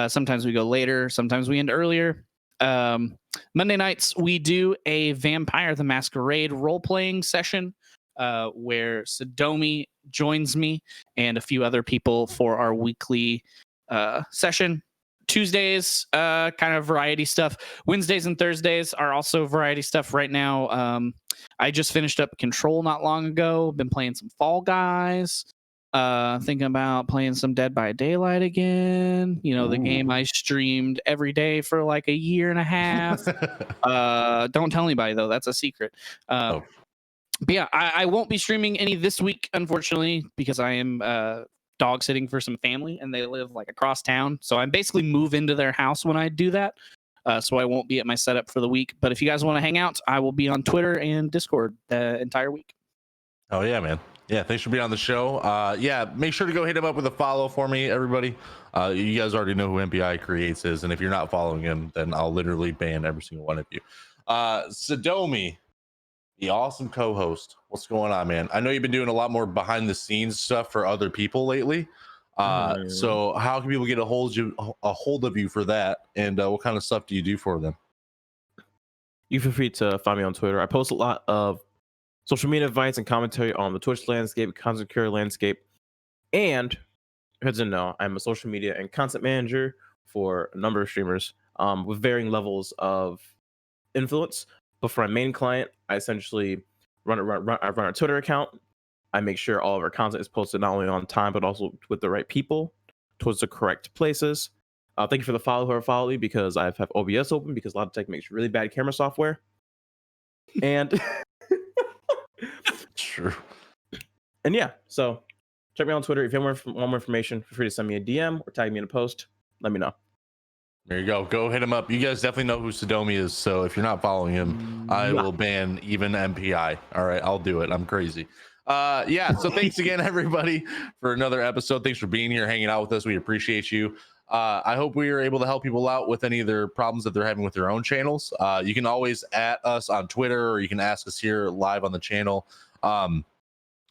Sometimes we go later, sometimes we end earlier. Monday nights, we do a Vampire the Masquerade role-playing session where Sadomi joins me and a few other people for our weekly session. Tuesdays, kind of variety stuff. Wednesdays and Thursdays are also variety stuff. Right now, I just finished up Control not long ago. Been playing some Fall Guys. Thinking about playing some Dead by Daylight again. The game I streamed every day for like a year and a half. Don't tell anybody though. That's a secret. But yeah, I won't be streaming any this week, unfortunately, because I am dog sitting for some family and they live like across town. So I basically move into their house when I do that. So I won't be at my setup for the week. But if you guys want to hang out, I will be on Twitter and Discord the entire week. Oh yeah, man. Yeah, thanks for being on the show. Yeah, make sure to go hit him up with a follow for me, everybody. You guys already know who MPICreates is, and if you're not following him, then I'll literally ban every single one of you. Sadomi, the awesome co-host. What's going on, man? I know you've been doing a lot more behind the scenes stuff for other people lately. So how can people get a hold of you for that? And what kind of stuff do you do for them? You feel free to find me on Twitter. I post a lot of social media advice and commentary on the Twitch landscape, content creator landscape, and heads and know I'm a social media and content manager for a number of streamers with varying levels of influence. But for my main client, I essentially run our Twitter account. I make sure all of our content is posted not only on time, but also with the right people towards the correct places. Thank you for the follow whoever followed me, because I have OBS open because Logitech makes really bad camera software. And True. And yeah, so check me out on Twitter. If you want more information, feel free to send me a DM or tag me in a post. Let me know. There you go. Go hit him up. You guys definitely know who Sadomi is. So if you're not following him, I will ban even MPI. All right, I'll do it. I'm crazy. Yeah. So thanks again, everybody, for another episode. Thanks for being here, hanging out with us. We appreciate you. I hope we are able to help people out with any of their problems that they're having with their own channels. You can always at us on Twitter, or you can ask us here live on the channel. And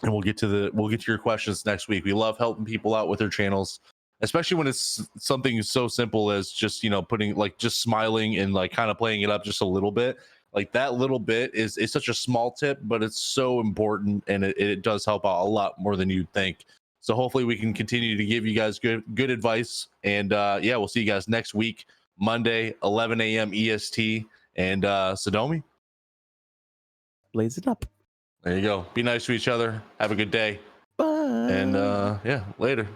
we'll get to your questions next week. We love helping people out with their channels, especially when it's something so simple as just putting just smiling and kind of playing it up just a little bit. Like that little bit is such a small tip, but it's so important, and it does help out a lot more than you'd think. So hopefully we can continue to give you guys good advice, and yeah, we'll see you guys next week, Monday, 11 a.m. EST. And Sadomi, blaze it up. There you go. Be nice to each other. Have a good day. Bye. And yeah, later.